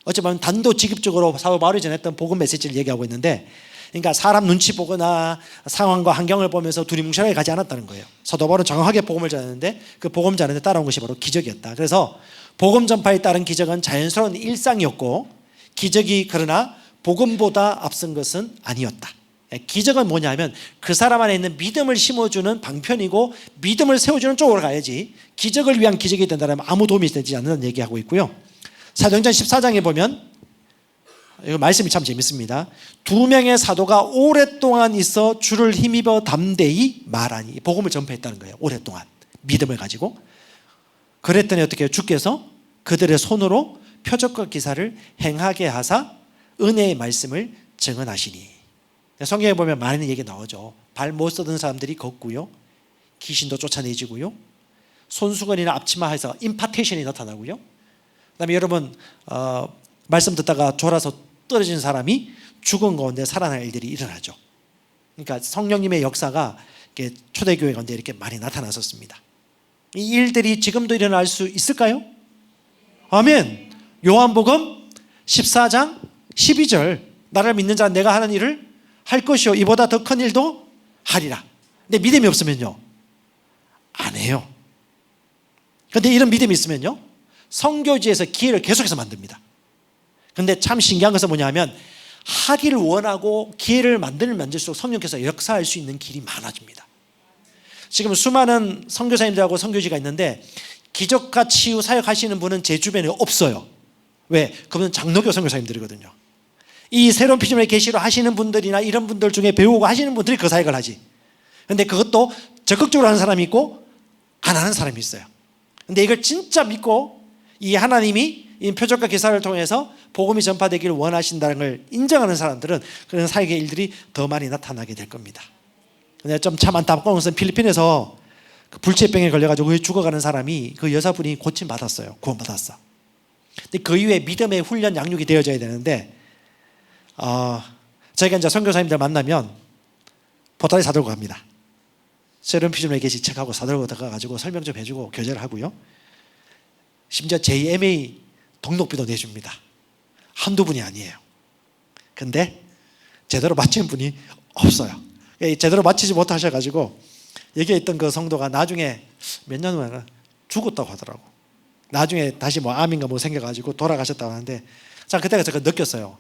어찌 보면 단도직입적으로 사도 바울이 전했던 복음 메시지를 얘기하고 있는데, 그러니까 사람 눈치 보거나 상황과 환경을 보면서 두리뭉실하게 가지 않았다는 거예요. 사도 바울은 정확하게 복음을 전했는데 그 복음 전하는데 따라온 것이 바로 기적이었다. 그래서 복음 전파에 따른 기적은 자연스러운 일상이었고, 기적이 그러나 복음보다 앞선 것은 아니었다. 기적은 뭐냐면 그 사람 안에 있는 믿음을 심어주는 방편이고 믿음을 세워주는 쪽으로 가야지, 기적을 위한 기적이 된다면 아무 도움이 되지 않는다는 얘기하고 있고요. 사도행전 14장에 보면 이거 말씀이 참 재밌습니다. 2명의 사도가 오랫동안 있어 주를 힘입어 담대히 말하니, 복음을 전파했다는 거예요. 오랫동안 믿음을 가지고. 그랬더니 어떻게 해요? 주께서 그들의 손으로 표적과 기사를 행하게 하사 은혜의 말씀을 증언하시니. 성경에 보면 많은 얘기 나오죠. 발 못 쓰던 사람들이 걷고요, 귀신도 쫓아내지고요, 손수건이나 앞치마에서 임파테이션이 나타나고요, 그 다음에 여러분 말씀 듣다가 졸아서 떨어진 사람이 죽은 가운데 살아날 일들이 일어나죠. 그러니까 성령님의 역사가 초대교회 가운데 이렇게 많이 나타났었습니다. 이 일들이 지금도 일어날 수 있을까요? 아멘. 요한복음 14장 12절, 나를 믿는 자는 내가 하는 일을 할 것이요 이보다 더 큰 일도 하리라. 근데 믿음이 없으면요 안 해요. 그런데 이런 믿음이 있으면요 선교지에서 기회를 계속해서 만듭니다. 그런데 참 신기한 것은 뭐냐면, 하기를 원하고 기회를 만들수록 성령께서 역사할 수 있는 길이 많아집니다. 지금 수많은 선교사님들하고 선교지가 있는데 기적과 치유 사역하시는 분은 제 주변에 없어요. 왜? 그분은 장로교 선교사님들이거든요. 이 새로운 피조물의 계시로 하시는 분들이나 이런 분들 중에 배우고 하시는 분들이 그 사역을 하지. 그런데 그것도 적극적으로 하는 사람이 있고 안 하는 사람이 있어요. 그런데 이걸 진짜 믿고 이 하나님이 이 표적과 기사를 통해서 복음이 전파되기를 원하신다는 걸 인정하는 사람들은 그런 사역의 일들이 더 많이 나타나게 될 겁니다. 근데 좀 참 안타까운 것은 필리핀에서 그 불치병에 걸려가지고 죽어가는 사람이, 그 여자분이 고침받았어요. 구원받았어. 근데 그 이후에 믿음의 훈련 양육이 되어져야 되는데, 저희가 이제 선교사님들 만나면 보따리 사들고 갑니다. 새로운 피조물의 계시 책하고 사들고 가가지고 설명 좀 해주고 교제를 하고요. 심지어 JMA 등록비도 내줍니다. 한두 분이 아니에요. 근데 제대로 마친 분이 없어요. 제대로 마치지 못하셔가지고 여기에 있던 그 성도가 나중에 몇 년 후에 죽었다고 하더라고. 나중에 다시 뭐 암인가 뭐 생겨가지고 돌아가셨다고 하는데, 자, 그때가 제가 느꼈어요.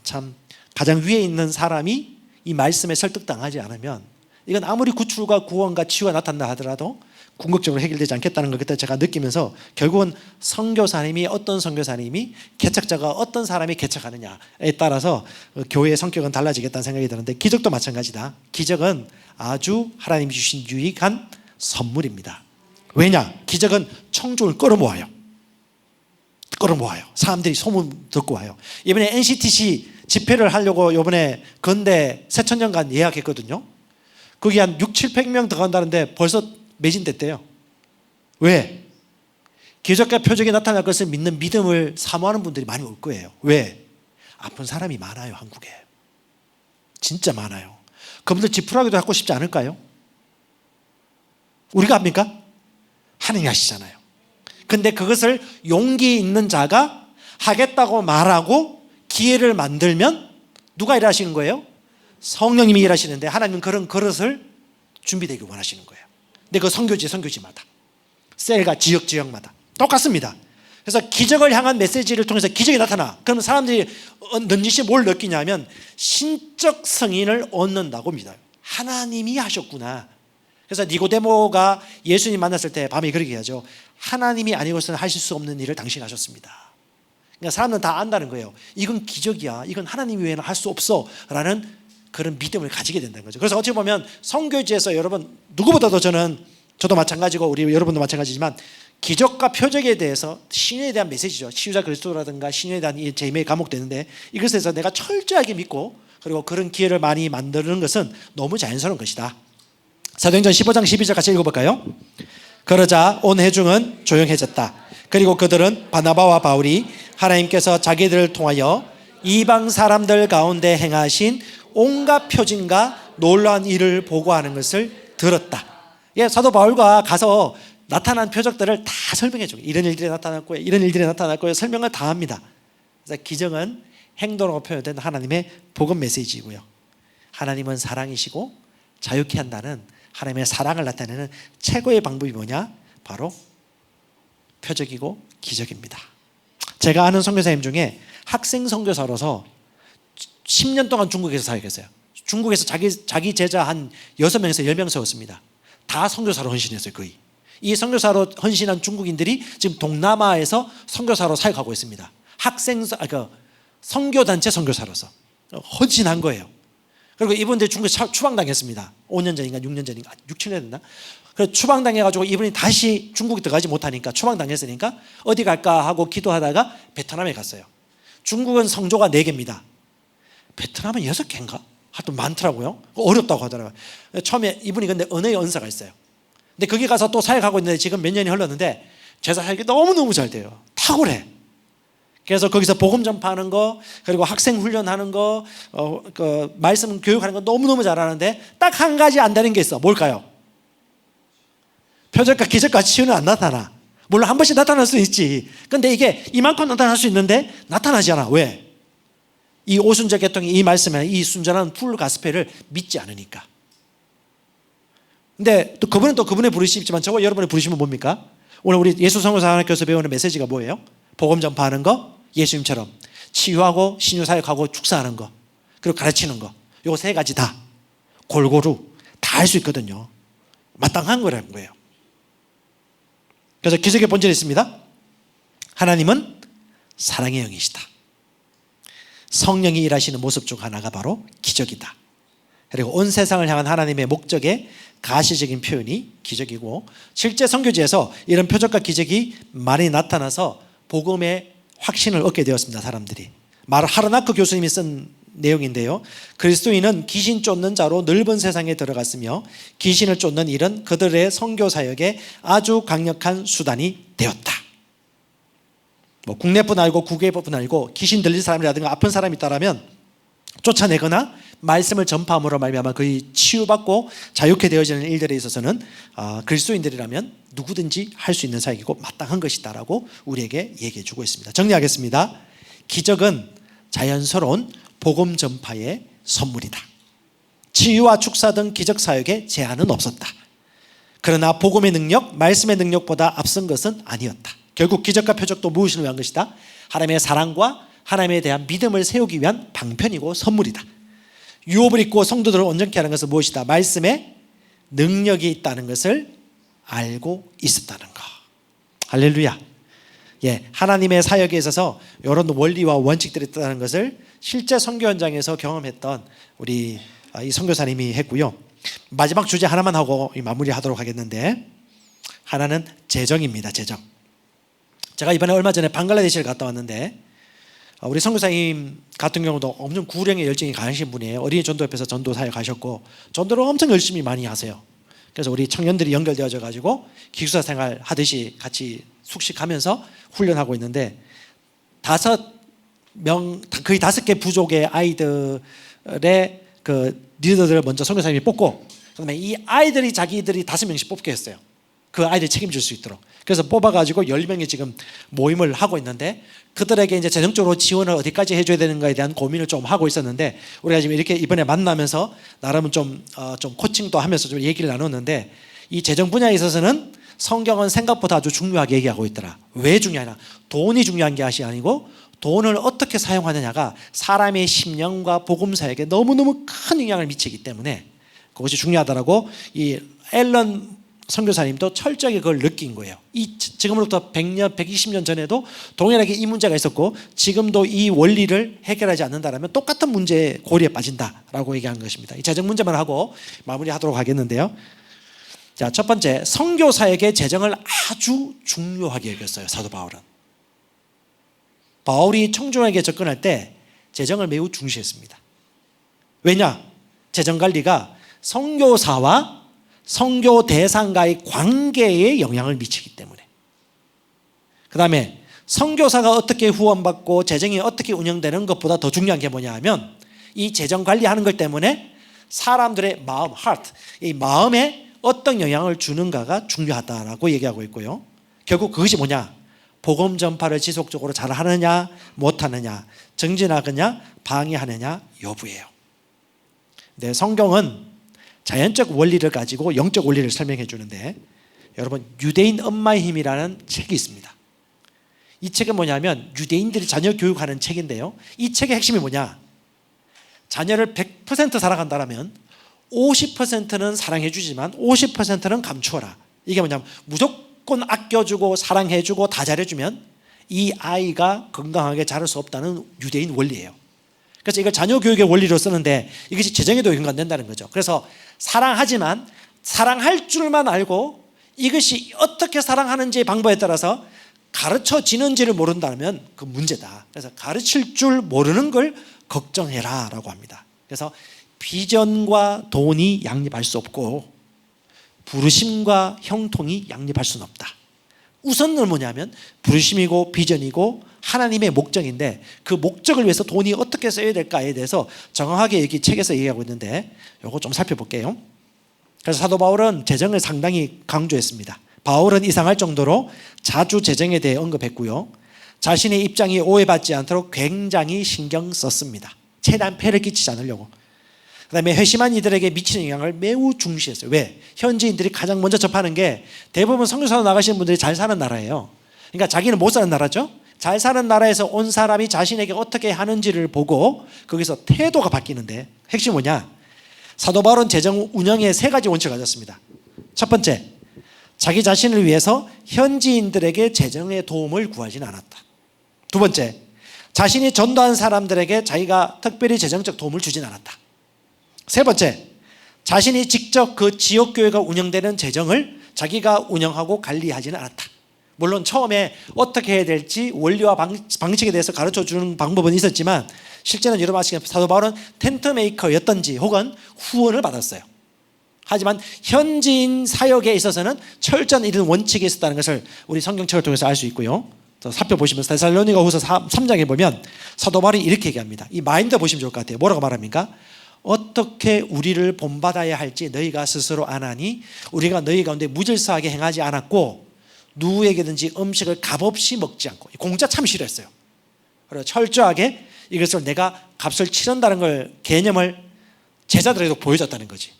참 가장 위에 있는 사람이 이 말씀에 설득당하지 않으면 이건 아무리 구출과 구원과 치유가 나타난다 하더라도 궁극적으로 해결되지 않겠다는 걸 그때 제가 느끼면서, 결국은 선교사님이 어떤 선교사님이, 개척자가 어떤 사람이 개척하느냐에 따라서 교회의 성격은 달라지겠다는 생각이 드는데, 기적도 마찬가지다. 기적은 아주 하나님이 주신 유익한 선물입니다. 왜냐? 기적은 청중을 끌어모아요. 사람들이 소문 듣고 와요. 이번에 NCTC 집회를 하려고 이번에 건대 새천년간 예약했거든요. 거기 한 600-700명 들어간다는데 벌써 매진됐대요. 왜? 기적과 표적이 나타날 것을 믿는 믿음을 사모하는 분들이 많이 올 거예요. 왜? 아픈 사람이 많아요. 한국에 진짜 많아요. 그분들 지푸라기도 갖고 싶지 않을까요? 우리가 합니까? 하느님 하시잖아요. 근데 그것을 용기 있는 자가 하겠다고 말하고 기회를 만들면 누가 일하시는 거예요? 성령님이 일하시는데, 하나님은 그런 그릇을 준비되길 원하시는 거예요. 근데 그 선교지마다, 셀과 지역마다 똑같습니다. 그래서 기적을 향한 메시지를 통해서 기적이 나타나. 그러면 사람들이 넌지시 뭘 느끼냐면 신적 승인을 얻는다고 믿어요. 하나님이 하셨구나. 그래서 니고데모가 예수님 만났을 때 밤에 그렇게 하죠. 하나님이 아니고서는 하실 수 없는 일을 당신이 하셨습니다. 그러니까 사람들은 다 안다는 거예요. 이건 기적이야. 이건 하나님 외에는 할 수 없어. 라는 그런 믿음을 가지게 된다는 거죠. 그래서 어찌 보면 선교지에서 여러분 누구보다도 저도 마찬가지고 우리 여러분도 마찬가지지만 기적과 표적에 대해서 신유에 대한 메시지죠. 치유자 그리스도라든가 신유에 대한 이 제임에 감옥되는데 이것에서 내가 철저하게 믿고 그리고 그런 기회를 많이 만드는 것은 너무 자연스러운 것이다. 사도행전 15장 12절 같이 읽어볼까요? 그러자 온 회중은 조용해졌다. 그리고 그들은 바나바와 바울이 하나님께서 자기들을 통하여 이방 사람들 가운데 행하신 온갖 표징과 놀라운 일을 보고하는 것을 들었다. 예, 사도 바울과 가서 나타난 표적들을 다 설명해 주고 이런 일들이 나타났고요, 이런 일들이 나타났고요, 설명을 다 합니다. 그래서 기적은 행동으로 표현된 하나님의 복음 메시지이고요. 하나님은 사랑이시고 자유케 한다는 하나님의 사랑을 나타내는 최고의 방법이 뭐냐? 바로 표적이고 기적입니다. 제가 아는 선교사님 중에 학생 선교사로서 10년 동안 중국에서 사역했어요. 중국에서 자기 제자 한 6명에서 10명 세웠습니다. 다 선교사로 헌신했어요. 거의. 이 선교사로 헌신한 중국인들이 지금 동남아에서 선교사로 사역하고 있습니다. 선교단체 선교사로서 헌신한 거예요. 그리고 이분들 중국에 추방당했습니다. 5년 전인가 6년 전인가 6, 7년 됐나? 그래서 추방당해가지고 이분이 다시 중국에 들어가지 못하니까 추방당했으니까 어디 갈까 하고 기도하다가 베트남에 갔어요. 중국은 성조가 4개입니다. 베트남은 6개인가? 하여튼 많더라고요. 어렵다고 하더라고요. 처음에 이분이 근데 언어의 언사가 있어요. 근데 거기 가서 또 사역하고 있는데 지금 몇 년이 흘렀는데 제자 사역이 너무너무 잘 돼요. 탁월해. 그래서 거기서 복음 전파하는 거 그리고 학생 훈련하는 거 말씀 교육하는 거 너무너무 잘하는데 딱 한 가지 안 되는 게 있어. 뭘까요? 표적과 기적과 치유는 안 나타나. 물론 한 번씩 나타날 수 있지. 근데 이게 이만큼 나타날 수 있는데 나타나지 않아. 왜? 이 오순절 계통이 이 말씀에 이 순전한 풀 가스펠을 믿지 않으니까. 근데 또 그분은 또 그분의 부르심이지만 저와 여러분의 부르심은 뭡니까? 오늘 우리 예수 선교사 하나님께서 배우는 메시지가 뭐예요? 복음 전파하는 거, 예수님처럼 치유하고 신유 사역하고 축사하는 거, 그리고 가르치는 거. 요 3가지 다 골고루 다 할 수 있거든요. 마땅한 거라는 거예요. 그래서 기적의 본질이 있습니다. 하나님은 사랑의 영이시다. 성령이 일하시는 모습 중 하나가 바로 기적이다. 그리고 온 세상을 향한 하나님의 목적의 가시적인 표현이 기적이고 실제 선교지에서 이런 표적과 기적이 많이 나타나서 복음의 확신을 얻게 되었습니다. 사람들이. 하르나크 교수님이 쓴 내용인데요. 그리스도인은 귀신 쫓는 자로 넓은 세상에 들어갔으며 귀신을 쫓는 일은 그들의 선교 사역에 아주 강력한 수단이 되었다. 국내뿐 아니고 국외뿐 아니고 귀신 들린 사람이라든가 아픈 사람이 있다면 쫓아내거나 말씀을 전파함으로 말미암아 거의 치유받고 자유케 되어지는 일들에 있어서는 그리스도인들이라면 누구든지 할 수 있는 사역이고 마땅한 것이다라고 우리에게 얘기해 주고 있습니다. 정리하겠습니다. 기적은 자연스러운 복음 전파의 선물이다. 치유와 축사 등 기적 사역에 제한은 없었다. 그러나 복음의 능력, 말씀의 능력보다 앞선 것은 아니었다. 결국 기적과 표적도 무엇을 위한 것이다? 하나님의 사랑과 하나님에 대한 믿음을 세우기 위한 방편이고 선물이다. 유업을 입고 성도들을 온전케 하는 것은 무엇이다? 말씀에 능력이 있다는 것을 알고 있었다는 것. 할렐루야. 예, 하나님의 사역에 있어서 이런 원리와 원칙들이 있다는 것을 실제 선교 현장에서 경험했던 우리 이 선교사님이 했고요. 마지막 주제 하나만 하고 마무리하도록 하겠는데 하나는 재정입니다. 재정. 제가 이번에 얼마 전에 방글라데시를 갔다 왔는데 우리 선교사님 같은 경우도 엄청 구령에 열정이 강하신 분이에요. 어린이 전도협회에서 전도 사역 하셨고 전도를 엄청 열심히 많이 하세요. 그래서 우리 청년들이 연결되어져 가지고 기숙사 생활 하듯이 같이 숙식하면서 훈련하고 있는데 5명 거의 5개 부족의 아이들의 그 리더들을 먼저 선교사님이 뽑고 그다음에 이 아이들이 자기들이 5명씩 뽑게 했어요. 그 아이들 책임질 수 있도록. 그래서 뽑아가지고 10명이 지금 모임을 하고 있는데 그들에게 이제 재정적으로 지원을 어디까지 해줘야 되는가에 대한 고민을 좀 하고 있었는데 우리가 지금 이렇게 이번에 만나면서 나름 좀 코칭도 하면서 좀 얘기를 나눴는데 이 재정 분야에 있어서는 성경은 생각보다 아주 중요하게 얘기하고 있더라. 왜 중요하냐? 돈이 중요한 게 아니고 돈을 어떻게 사용하느냐가 사람의 심령과 복음 사역에 너무너무 큰 영향을 미치기 때문에 그것이 중요하다라고 이 앨런 선교사님도 철저하게 그걸 느낀 거예요. 지금으로부터 100년, 120년 전에도 동일하게 이 문제가 있었고 지금도 이 원리를 해결하지 않는다면 똑같은 문제에 고리에 빠진다라고 얘기한 것입니다. 이 재정 문제만 하고 마무리하도록 하겠는데요. 자, 첫 번째, 선교사에게 재정을 아주 중요하게 여겼어요. 사도 바울은. 바울이 청중에게 접근할 때 재정을 매우 중시했습니다. 왜냐? 재정 관리가 선교사와 선교 대상과의 관계에 영향을 미치기 때문에. 그 다음에 선교사가 어떻게 후원받고 재정이 어떻게 운영되는 것보다 더 중요한 게 뭐냐 하면 이 재정 관리하는 것 때문에 사람들의 마음, heart, 이 마음에 어떤 영향을 주는가가 중요하다라고 얘기하고 있고요. 결국 그것이 뭐냐? 복음 전파를 지속적으로 잘 하느냐 못하느냐, 정진하느냐 방해하느냐 여부예요. 네, 성경은 자연적 원리를 가지고 영적 원리를 설명해 주는데, 여러분 유대인 엄마의 힘이라는 책이 있습니다. 이 책은 뭐냐면 유대인들이 자녀 교육하는 책인데요, 이 책의 핵심이 뭐냐? 자녀를 100% 사랑한다면 50%는 사랑해 주지만 50%는 감추어라. 이게 뭐냐면 무조건 아껴주고 사랑해주고 다 잘해주면 이 아이가 건강하게 자랄 수 없다는 유대인 원리예요. 그래서 이걸 자녀 교육의 원리로 쓰는데 이것이 재정에도 연관된다는 거죠. 그래서 사랑하지만 사랑할 줄만 알고 이것이 어떻게 사랑하는지의 방법에 따라서 가르쳐지는지를 모른다면 그 문제다. 그래서 가르칠 줄 모르는 걸 걱정해라 라고 합니다. 그래서 비전과 돈이 양립할 수 없고 부르심과 형통이 양립할 수는 없다. 우선은 뭐냐면 부르심이고 비전이고 하나님의 목적인데, 그 목적을 위해서 돈이 어떻게 써야 될까에 대해서 정확하게 여기 책에서 얘기하고 있는데 이거 좀 살펴볼게요. 그래서 사도 바울은 재정을 상당히 강조했습니다. 바울은 이상할 정도로 자주 재정에 대해 언급했고요, 자신의 입장이 오해받지 않도록 굉장히 신경 썼습니다. 최대한 폐를 끼치지 않으려고. 그 다음에 회심한 이들에게 미치는 영향을 매우 중시했어요. 왜? 현지인들이 가장 먼저 접하는 게 대부분 선교사로 나가시는 분들이 잘 사는 나라예요. 그러니까 자기는 못 사는 나라죠. 잘 사는 나라에서 온 사람이 자신에게 어떻게 하는지를 보고 거기서 태도가 바뀌는데, 핵심이 뭐냐? 사도 바울은 재정 운영의 세 가지 원칙을 가졌습니다. 첫 번째, 자기 자신을 위해서 현지인들에게 재정의 도움을 구하지는 않았다. 두 번째, 자신이 전도한 사람들에게 자기가 특별히 재정적 도움을 주진 않았다. 세 번째, 자신이 직접 그 지역교회가 운영되는 재정을 자기가 운영하고 관리하지는 않았다. 물론 처음에 어떻게 해야 될지 원리와 방식에 대해서 가르쳐주는 방법은 있었지만 실제는 여러분 아시겠지만 사도 바울은 텐트 메이커였던지 혹은 후원을 받았어요. 하지만 현지인 사역에 있어서는 철저한 이런 원칙이 있었다는 것을 우리 성경책을 통해서 알 수 있고요. 살펴보시면 데살로니가후서 3장에 보면 사도 바울이 이렇게 얘기합니다. 이 마인드 보시면 좋을 것 같아요. 뭐라고 말합니까? 어떻게 우리를 본받아야 할지 너희가 스스로 아나니 우리가 너희 가운데 무질서하게 행하지 않았고 누구에게든지 음식을 값없이 먹지 않고. 공짜 참 싫어했어요. 그래서 철저하게 이것을 내가 값을 치른다는 걸 개념을 제자들에게도 보여줬다는 거지.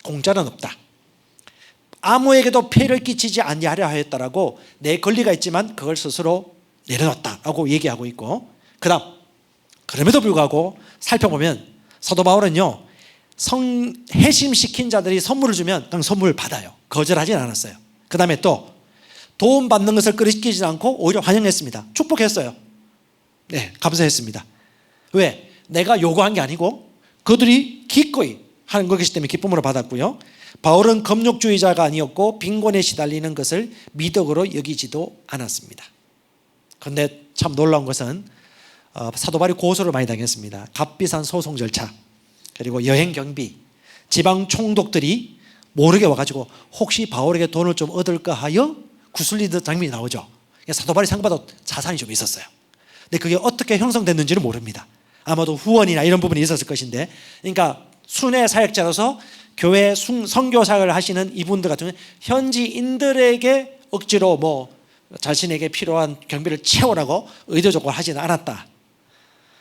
공짜는 없다. 아무에게도 폐를 끼치지 아니하려 하였다라고 내 권리가 있지만 그걸 스스로 내려놨다라고 얘기하고 있고, 그다음 그럼에도 불구하고 살펴보면 사도 바울은요, 해심시킨 자들이 선물을 주면 그냥 선물을 받아요. 거절하진 않았어요. 그 다음에 또 도움 받는 것을 끄리끼지 않고 오히려 환영했습니다. 축복했어요. 네, 감사했습니다. 왜? 내가 요구한 게 아니고 그들이 기꺼이 하는 것이기 때문에 기쁨으로 받았고요. 바울은 금욕주의자가 아니었고 빈곤에 시달리는 것을 미덕으로 여기지도 않았습니다. 그런데 참 놀라운 것은 사도 바울이 고소를 많이 당했습니다. 값비싼 소송 절차, 그리고 여행 경비, 지방 총독들이 모르게 와가지고 혹시 바울에게 돈을 좀 얻을까 하여 구슬리듯 장면이 나오죠. 사도 바울이 상받아 자산이 좀 있었어요. 근데 그게 어떻게 형성됐는지는 모릅니다. 아마도 후원이나 이런 부분이 있었을 것인데, 그러니까 순회 사역자로서 교회 선교사를 하시는 이분들 같은 경우는 현지인들에게 억지로 뭐 자신에게 필요한 경비를 채우라고 의도적으로 하지는 않았다.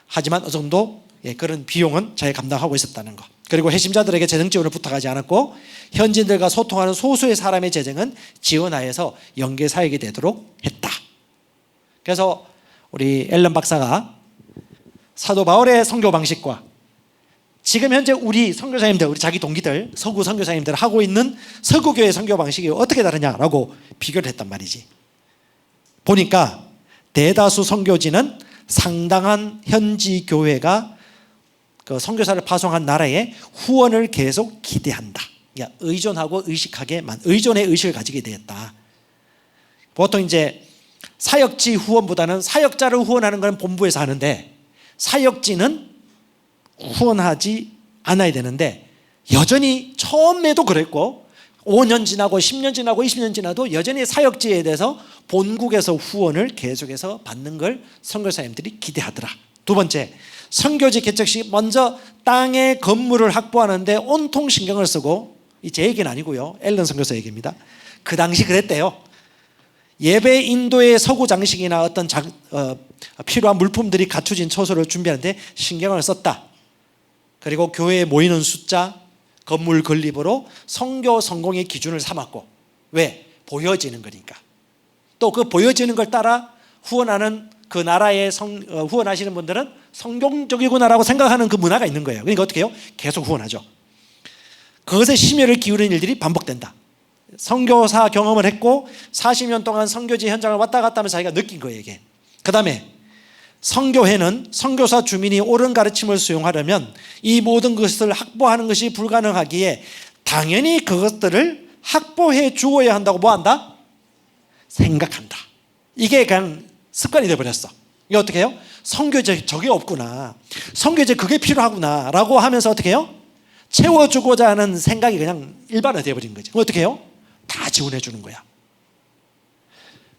하지만 어느 정도 그런 비용은 자기가 감당하고 있었다는 것. 그리고 해심자들에게 재정 지원을 부탁하지 않았고 현지인들과 소통하는 소수의 사람의 재정은 지원하여서 연계 사역이 되도록 했다. 그래서 우리 앨런 박사가 사도 바울의 선교 방식과 지금 현재 우리 선교사님들, 우리 자기 동기들, 서구 선교사님들 하고 있는 서구교회 선교 방식이 어떻게 다르냐라고 비교를 했단 말이지. 보니까 대다수 선교지는 상당한 현지 교회가 그 선교사를 파송한 나라에 후원을 계속 기대한다. 그러니까 의존하고 의식하게만 의존의 의식을 가지게 되었다. 보통 이제 사역지 후원보다는 사역자를 후원하는 건 본부에서 하는데 사역지는 후원하지 않아야 되는데 여전히 처음에도 그랬고 5년 지나고 10년 지나고 20년 지나도 여전히 사역지에 대해서 본국에서 후원을 계속해서 받는 걸 선교사님들이 기대하더라. 두 번째, 선교지 개척 시 먼저 땅의 건물을 확보하는데 온통 신경을 쓰고, 제 얘기는 아니고요, 앨런 선교사 얘기입니다. 그 당시 그랬대요. 예배 인도의 서구 장식이나 어떤 필요한 물품들이 갖춰진 처소를 준비하는데 신경을 썼다. 그리고 교회에 모이는 숫자, 건물 건립으로 선교 성공의 기준을 삼았고, 왜? 보여지는 거니까. 또 그 보여지는 걸 따라 후원하는 그 나라에 후원하시는 분들은 성공적이구나라고 생각하는 그 문화가 있는 거예요. 그러니까 어떻게 해요? 계속 후원하죠. 그것에 심혈을 기울이는 일들이 반복된다. 선교사 경험을 했고 40년 동안 선교지 현장을 왔다 갔다 하면서 자기가 느낀 거예요, 이게. 그 다음에 선교회는 선교사 주민이 옳은 가르침을 수용하려면 이 모든 것을 확보하는 것이 불가능하기에 당연히 그것들을 확보해 주어야 한다고 뭐한다? 생각한다. 이게 그냥 습관이 되어버렸어. 이게 어떻게 해요? 선교제 저게 없구나, 선교제 그게 필요하구나 라고 하면서 어떻게 해요? 채워주고자 하는 생각이 그냥 일반화 되어버린 거죠. 어떻게 해요? 다 지원해 주는 거야.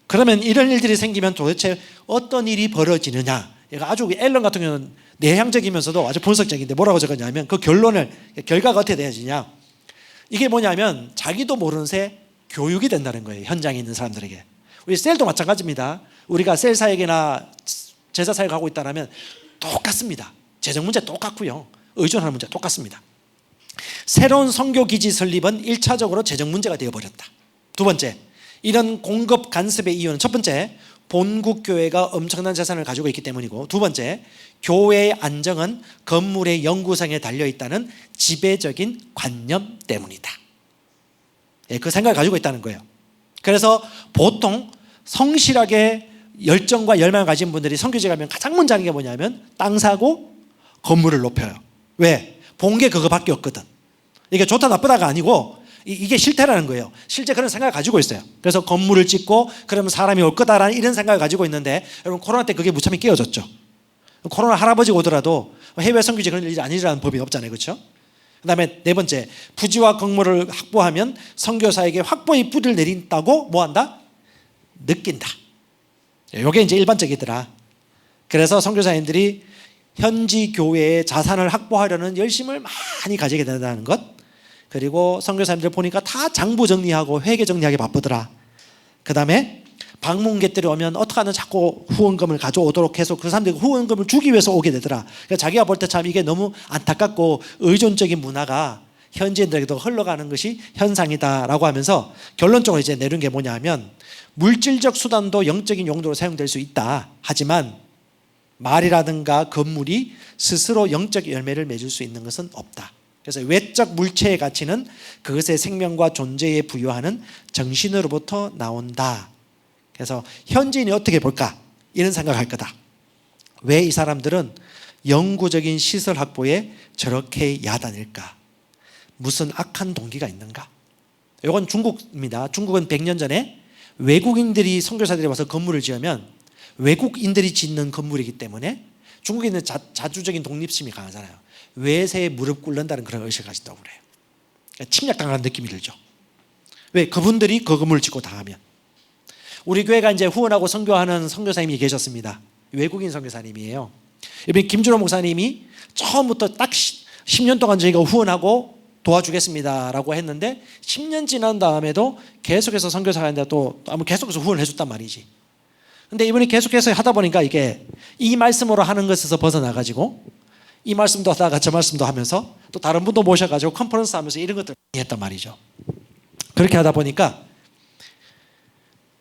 그러면 이런 일들이 생기면 도대체 어떤 일이 벌어지느냐. 얘가 아주 앨런 같은 경우는 내향적이면서도 아주 분석적인데 뭐라고 적었냐면 그 결과가 어떻게 되어지냐. 이게 뭐냐면 자기도 모르는 새 교육이 된다는 거예요, 현장에 있는 사람들에게. 우리 셀도 마찬가지입니다. 우리가 셀 사역이나 제자 사역을 하고 있다면 똑같습니다. 재정 문제 똑같고요, 의존하는 문제 똑같습니다. 새로운 선교기지 설립은 1차적으로 재정 문제가 되어버렸다. 두 번째, 이런 공급 간섭의 이유는 첫 번째, 본국 교회가 엄청난 재산을 가지고 있기 때문이고, 두 번째, 교회의 안정은 건물의 영구성에 달려있다는 지배적인 관념 때문이다. 그 생각을 가지고 있다는 거예요. 그래서 보통 성실하게 열정과 열망을 가진 분들이 선교지 가면 가장 먼저 하는 게 뭐냐면 땅 사고 건물을 높여요. 왜? 본 게 그거밖에 없거든. 이게 좋다 나쁘다가 아니고 이게 실태라는 거예요. 실제 그런 생각을 가지고 있어요. 그래서 건물을 짓고 그러면 사람이 올 거다라는 이런 생각을 가지고 있는데, 여러분 코로나 때 그게 무참히 깨어졌죠. 코로나 할아버지가 오더라도 해외 선교지 그런 일이 아니라는 법이 없잖아요, 그렇죠? 그 다음에 네 번째, 부지와 건물을 확보하면 선교사에게 확보의 뿌리를 내린다고 뭐한다? 느낀다. 이게 이제 일반적이더라. 그래서 선교사님들이 현지 교회의 자산을 확보하려는 열심을 많이 가지게 된다는 것, 그리고 선교사님들 보니까 다 장부 정리하고 회계 정리하기 바쁘더라. 그 다음에 방문객들이 오면 어떻게 하면 자꾸 후원금을 가져오도록 해서 그 사람들이 후원금을 주기 위해서 오게 되더라. 그러니까 자기가 볼 때 참 이게 너무 안타깝고 의존적인 문화가 현지인들에게도 흘러가는 것이 현상이다라고 하면서 결론적으로 이제 내린 게 뭐냐면, 물질적 수단도 영적인 용도로 사용될 수 있다. 하지만 말이라든가 건물이 스스로 영적 열매를 맺을 수 있는 것은 없다. 그래서 외적 물체의 가치는 그것의 생명과 존재에 부여하는 정신으로부터 나온다. 그래서 현지인이 어떻게 볼까? 이런 생각을 할 거다. 왜 이 사람들은 영구적인 시설 확보에 저렇게 야단일까? 무슨 악한 동기가 있는가? 이건 중국입니다. 중국은 100년 전에 외국인들이 선교사들이 와서 건물을 지으면 외국인들이 짓는 건물이기 때문에 중국인은 자주적인 독립심이 강하잖아요. 외세에 무릎 꿇는다는 그런 의식을 가진다고 그래요. 그러니까 침략당하는 느낌이 들죠. 왜? 그분들이 그 건물을 짓고 다 하면. 우리 교회가 이제 후원하고 선교하는 선교사님이 계셨습니다. 외국인 선교사님이에요. 이번에 김준호 목사님이 처음부터 딱 10년 동안 저희가 후원하고 도와주겠습니다라고 했는데 10년 지난 다음에도 계속해서 선교사가 있는데 또 계속해서 후원을 해줬단 말이지. 근데 이분이 계속해서 하다 보니까 이게 이 말씀으로 하는 것에서 벗어나가지고 이 말씀도 하다가 저 말씀도 하면서 또 다른 분도 모셔가지고 컨퍼런스 하면서 이런 것들을 했단 말이죠. 그렇게 하다 보니까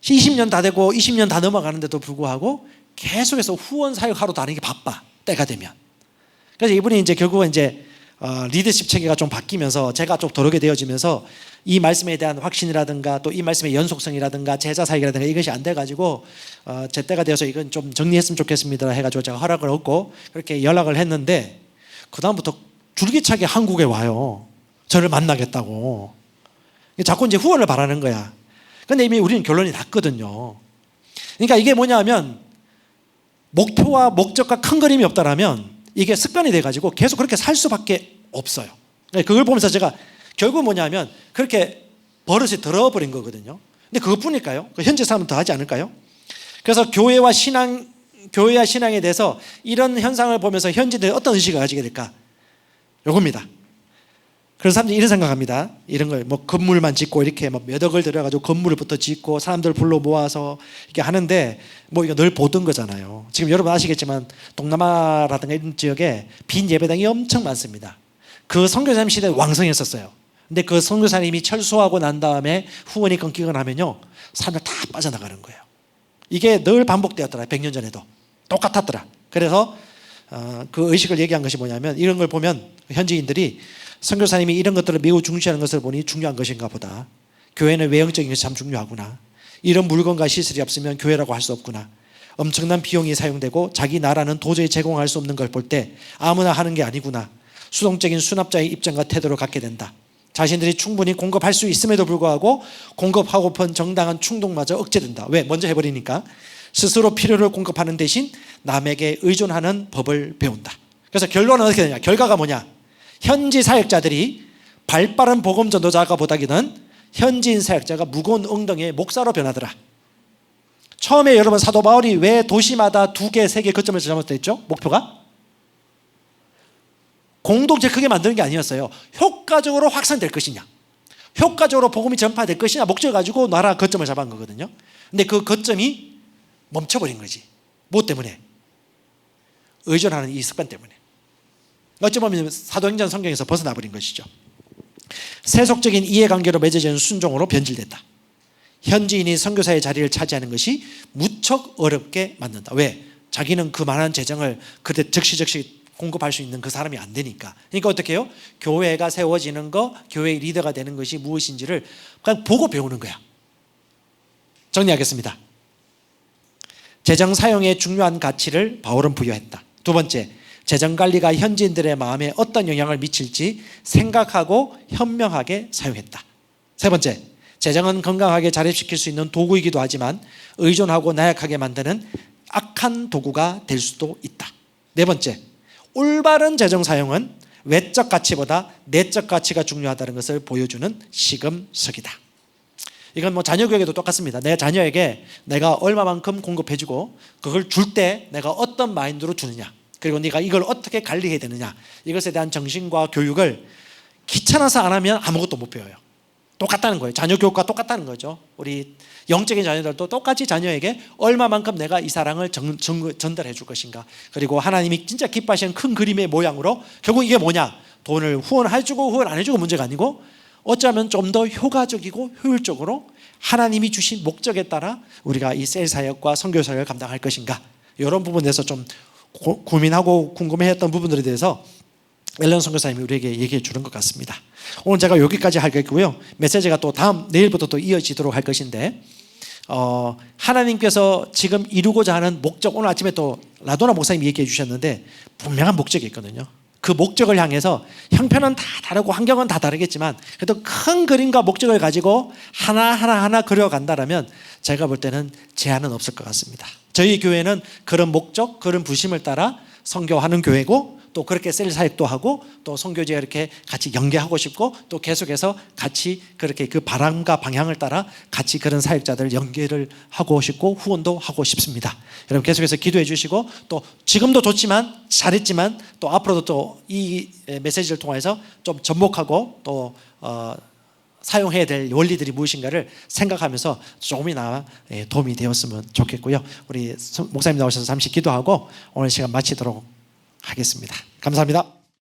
20년 다 되고 20년 다 넘어가는데도 불구하고 계속해서 후원 사역하러 다니는 게 바빠, 때가 되면. 그래서 이분이 이제 결국은 이제 리더십 체계가 좀 바뀌면서 제가 좀 들어오게 되어지면서 이 말씀에 대한 확신이라든가 또 이 말씀의 연속성이라든가 제자 사역이라든가 이것이 안 돼가지고 제 때가 되어서 이건 좀 정리했으면 좋겠습니다 해가지고 제가 허락을 얻고 그렇게 연락을 했는데 그 다음부터 줄기차게 한국에 와요. 저를 만나겠다고. 자꾸 이제 후원을 바라는 거야. 근데 이미 우리는 결론이 났거든요. 그러니까 이게 뭐냐면 목표와 목적과 큰 그림이 없다라면 이게 습관이 돼가지고 계속 그렇게 살 수밖에 없어요. 그걸 보면서 제가 결국 뭐냐면 그렇게 버릇이 들어버린 거거든요. 근데 그것뿐일까요? 현재 사람은 더 하지 않을까요? 그래서 교회와 신앙에 대해서 이런 현상을 보면서 현지인들이 어떤 의식을 가지게 될까? 요겁니다. 그래서 사람들이 이런 생각합니다. 이런 걸 뭐 건물만 짓고 이렇게 뭐 몇 억을 들여가지고 건물부터 짓고 사람들 불러 모아서 이렇게 하는데 뭐 이거 늘 보던 거잖아요. 지금 여러분 아시겠지만 동남아라든가 이런 지역에 빈 예배당이 엄청 많습니다. 그 선교사님 시대에 왕성했었어요. 근데 그 선교사님이 철수하고 난 다음에 후원이 끊기거나 하면요 사람들 다 빠져나가는 거예요. 이게 늘 반복되었더라. 100년 전에도 똑같았더라. 그래서 그 의식을 얘기한 것이 뭐냐면 이런 걸 보면 현지인들이 선교사님이 이런 것들을 매우 중시하는 것을 보니 중요한 것인가 보다. 교회는 외형적인 것이 참 중요하구나. 이런 물건과 시설이 없으면 교회라고 할 수 없구나. 엄청난 비용이 사용되고 자기 나라는 도저히 제공할 수 없는 걸 볼 때 아무나 하는 게 아니구나. 수동적인 수납자의 입장과 태도를 갖게 된다. 자신들이 충분히 공급할 수 있음에도 불구하고 공급하고픈 정당한 충동마저 억제된다. 왜? 먼저 해버리니까. 스스로 필요를 공급하는 대신 남에게 의존하는 법을 배운다. 그래서 결론은 어떻게 되냐? 결과가 뭐냐? 현지 사역자들이 발빠른 복음 전도자가 보다기는 현지인 사역자가 무거운 엉덩이의 목사로 변하더라. 처음에 여러분 사도 바울이 왜 도시마다 2개, 3개 거점을 잘못했죠? 목표가? 공동체 크게 만드는 게 아니었어요. 효과적으로 확산될 것이냐, 효과적으로 복음이 전파될 것이냐 목적을 가지고 나라 거점을 잡은 거거든요. 근데 그 거점이 멈춰버린 거지. 뭐 때문에? 의존하는 이 습관 때문에. 어찌 보면 사도행전 성경에서 벗어나 버린 것이죠. 세속적인 이해관계로 맺어지는 순종으로 변질됐다. 현지인이 선교사의 자리를 차지하는 것이 무척 어렵게 만든다. 왜? 자기는 그 많은 재정을 그때 즉시 공급할 수 있는 그 사람이 안 되니까. 그러니까 어떻게 해요? 교회가 세워지는 거, 교회의 리더가 되는 것이 무엇인지를 그냥 보고 배우는 거야. 정리하겠습니다. 재정 사용의 중요한 가치를 바울은 부여했다. 두 번째, 재정관리가 현지인들의 마음에 어떤 영향을 미칠지 생각하고 현명하게 사용했다. 세 번째, 재정은 건강하게 자립시킬 수 있는 도구이기도 하지만 의존하고 나약하게 만드는 악한 도구가 될 수도 있다. 네 번째, 올바른 재정 사용은 외적 가치보다 내적 가치가 중요하다는 것을 보여주는 시금석이다. 이건 뭐 자녀 교육에도 똑같습니다. 내 자녀에게 내가 얼마만큼 공급해주고 그걸 줄 때 내가 어떤 마인드로 주느냐, 그리고 네가 이걸 어떻게 관리해야 되느냐, 이것에 대한 정신과 교육을 귀찮아서 안 하면 아무것도 못 배워요. 똑같다는 거예요. 자녀 교육과 똑같다는 거죠. 우리 영적인 자녀들도 똑같이 자녀에게 얼마만큼 내가 이 사랑을 전달해 줄 것인가, 그리고 하나님이 진짜 기뻐하시는 큰 그림의 모양으로 결국 이게 뭐냐, 돈을 후원해주고 후원 안 해주고 문제가 아니고 어쩌면 좀 더 효과적이고 효율적으로 하나님이 주신 목적에 따라 우리가 이 셀 사역과 선교 사역을 감당할 것인가, 이런 부분에 대해서 좀 고민하고 궁금해했던 부분들에 대해서 앨런 선교사님이 우리에게 얘기해 주는 것 같습니다. 오늘 제가 여기까지 하겠고요. 메시지가 또 내일부터 또 이어지도록 할 것인데, 하나님께서 지금 이루고자 하는 목적, 오늘 아침에 또 라도나 목사님이 얘기해 주셨는데 분명한 목적이 있거든요. 그 목적을 향해서 형편은 다 다르고 환경은 다 다르겠지만 그래도 큰 그림과 목적을 가지고 하나하나 그려간다면 제가 볼 때는 제한은 없을 것 같습니다. 저희 교회는 그런 목적, 그런 부심을 따라 선교하는 교회고, 또 그렇게 셀 사역도 하고 또 선교제에 이렇게 같이 연계하고 싶고, 또 계속해서 같이 그렇게 그 바람과 방향을 따라 같이 그런 사역자들 연계를 하고 싶고 후원도 하고 싶습니다. 여러분 계속해서 기도해 주시고, 또 지금도 좋지만 잘했지만 또 앞으로도 또 이 메시지를 통해서 좀 접목하고 또 사용해야 될 원리들이 무엇인가를 생각하면서 조금이나마 도움이 되었으면 좋겠고요. 우리 목사님 나오셔서 잠시 기도하고 오늘 시간 마치도록 하겠습니다. 감사합니다.